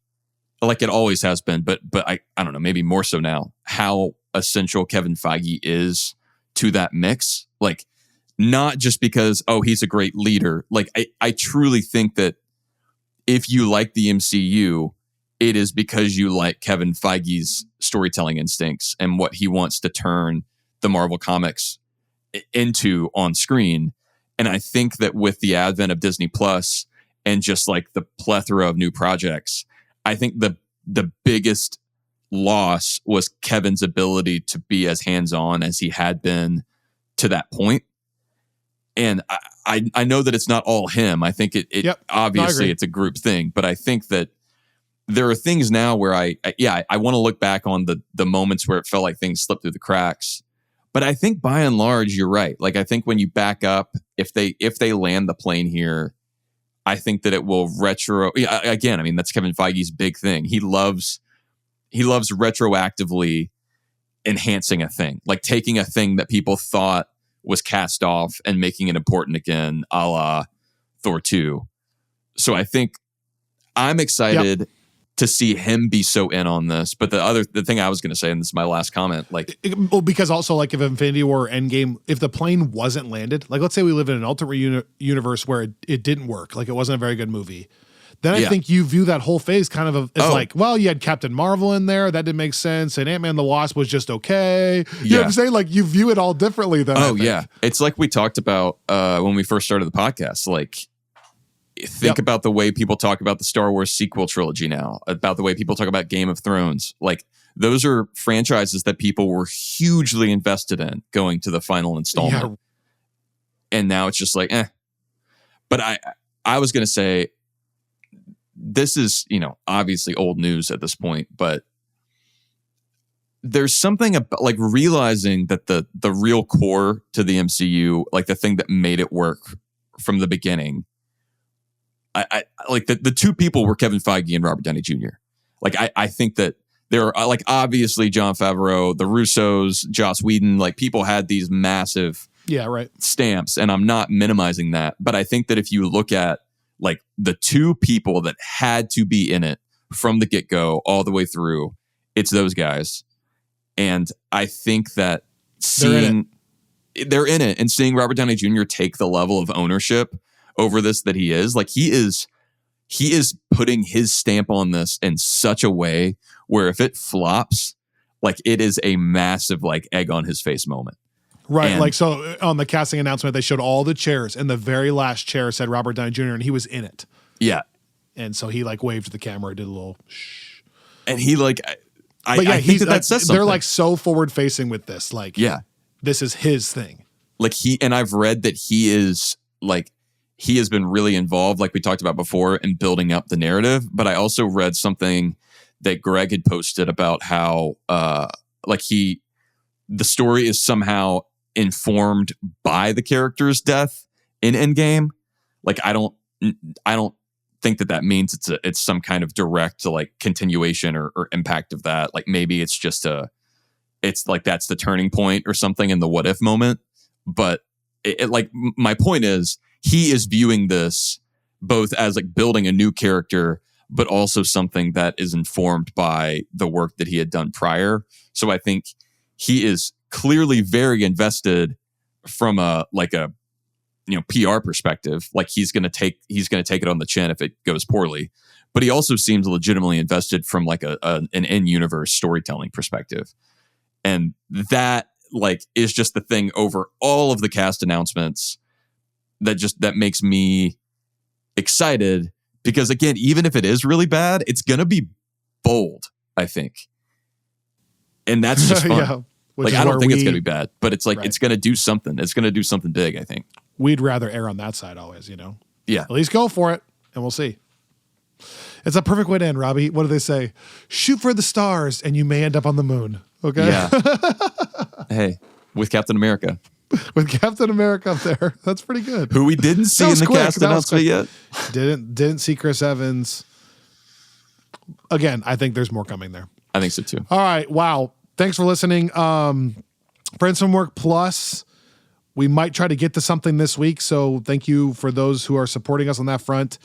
like it always has been, but I don't know, maybe more so now, how essential Kevin Feige is to that mix. Like not just because, he's a great leader. Like I truly think that if you like the MCU, it is because you like Kevin Feige's storytelling instincts and what he wants to turn the Marvel comics into on screen. And I think that with the advent of Disney Plus and just like the plethora of new projects, I think the biggest loss was Kevin's ability to be as hands-on as he had been to that point. And I know that it's not all him. I think it obviously it's a group thing, but I think that there are things now where I want to look back on the moments where it felt like things slipped through the cracks. But I think by and large, you're right. Like I think when you back up, if they land the plane here, I think that it will again, I mean, that's Kevin Feige's big thing. He loves retroactively enhancing a thing, like taking a thing that people thought was cast off and making it important again, a la Thor 2. So I think I'm excited to see him be so in on this. But the thing I was going to say, and this is my last comment, because also like if Infinity War or Endgame, if the plane wasn't landed, like let's say we live in an alternate universe where it didn't work, like it wasn't a very good movie, then I think you view that whole phase kind of as like, well, you had Captain Marvel in there, that didn't make sense, and Ant-Man the Wasp was just okay. You know what I'm saying? Like you view it all differently than it's like we talked about when we first started the podcast. Like think about the way people talk about the Star Wars sequel trilogy now, about the way people talk about Game of Thrones. Like those are franchises that people were hugely invested in going to the final installment. And now it's just like, But I was going to say, this is, obviously old news at this point, but there's something about like realizing that the real core to the MCU, like the thing that made it work from the beginning, I like the two people were Kevin Feige and Robert Downey Jr. Like I think that there are like obviously Jon Favreau, the Russos, Joss Whedon, like people had these massive stamps, and I'm not minimizing that, but I think that if you look at like the two people that had to be in it from the get-go all the way through, it's those guys. And I think that they're in it and seeing Robert Downey Jr. take the level of ownership over this that he is, like he is putting his stamp on this in such a way where if it flops, like it is a massive like egg on his face moment. Right. Like, so on the casting announcement, they showed all the chairs, and the very last chair said Robert Downey Jr., and he was in it. Yeah. And so he like waved to the camera, did a little shh. And he like, I think that says something. They're like so forward facing with this. Like, this is his thing. Like and I've read that he is like, he has been really involved, like we talked about before, in building up the narrative. But I also read something that Greg had posted about how, the story is somehow informed by the character's death in Endgame. Like I don't think that means it's some kind of direct like continuation or impact of that. Like maybe it's just it's like that's the turning point or something in the what if moment. But like my point is he is viewing this both as like building a new character, but also something that is informed by the work that he had done prior. So I think he is clearly very invested from a PR perspective. Like he's going to take it on the chin if it goes poorly, but he also seems legitimately invested from like an in-universe storytelling perspective. And that like is just the thing over all of the cast announcements that makes me excited, because again, even if it is really bad, it's going to be bold, I think. And that's just fun. Like, I don't think it's going to be bad, but it's like, it's going to do something. It's going to do something big, I think. We'd rather err on that side always, Yeah. At least go for it, and we'll see. It's a perfect way to end, Robbie. What do they say? Shoot for the stars and you may end up on the moon. Okay? Yeah. Hey, with Captain America. With Captain America up there. That's pretty good. Who we didn't see in the cast announcement yet. Didn't see Chris Evans. Again, I think there's more coming there. I think so too. All right. Wow. Thanks for listening. Friends from Work Plus. We might try to get to something this week. So thank you for those who are supporting us on that front.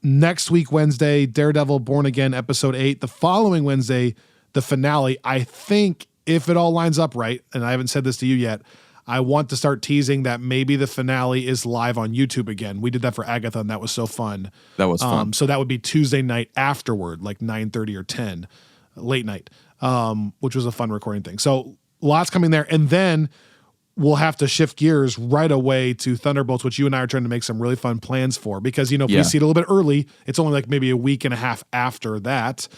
Next week, Wednesday, Daredevil Born Again, episode 8. The following Wednesday, the finale. I think if it all lines up right, and I haven't said this to you yet, I want to start teasing that maybe the finale is live on YouTube again. We did that for Agatha, and that was so fun. That was fun. So that would be Tuesday night afterward, like 9:30 or 10, late night, which was a fun recording thing. So lots coming there. And then we'll have to shift gears right away to Thunderbolts, which you and I are trying to make some really fun plans for. Because, if we see it a little bit early, it's only like maybe a week and a half after that.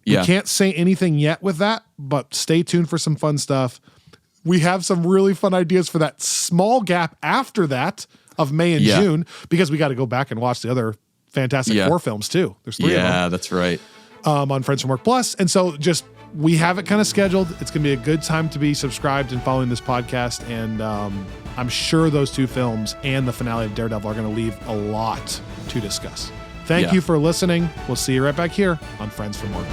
We can't say anything yet with that, but stay tuned for some fun stuff. We have some really fun ideas for that small gap after that of May and June, because we got to go back and watch the other Fantastic Four films too. There's 3 of them. Yeah, that's right. On Friends from Work Plus. And so we have it kind of scheduled. It's going to be a good time to be subscribed and following this podcast. And I'm sure those 2 films and the finale of Daredevil are going to leave a lot to discuss. Thank you for listening. We'll see you right back here on Friends from Work.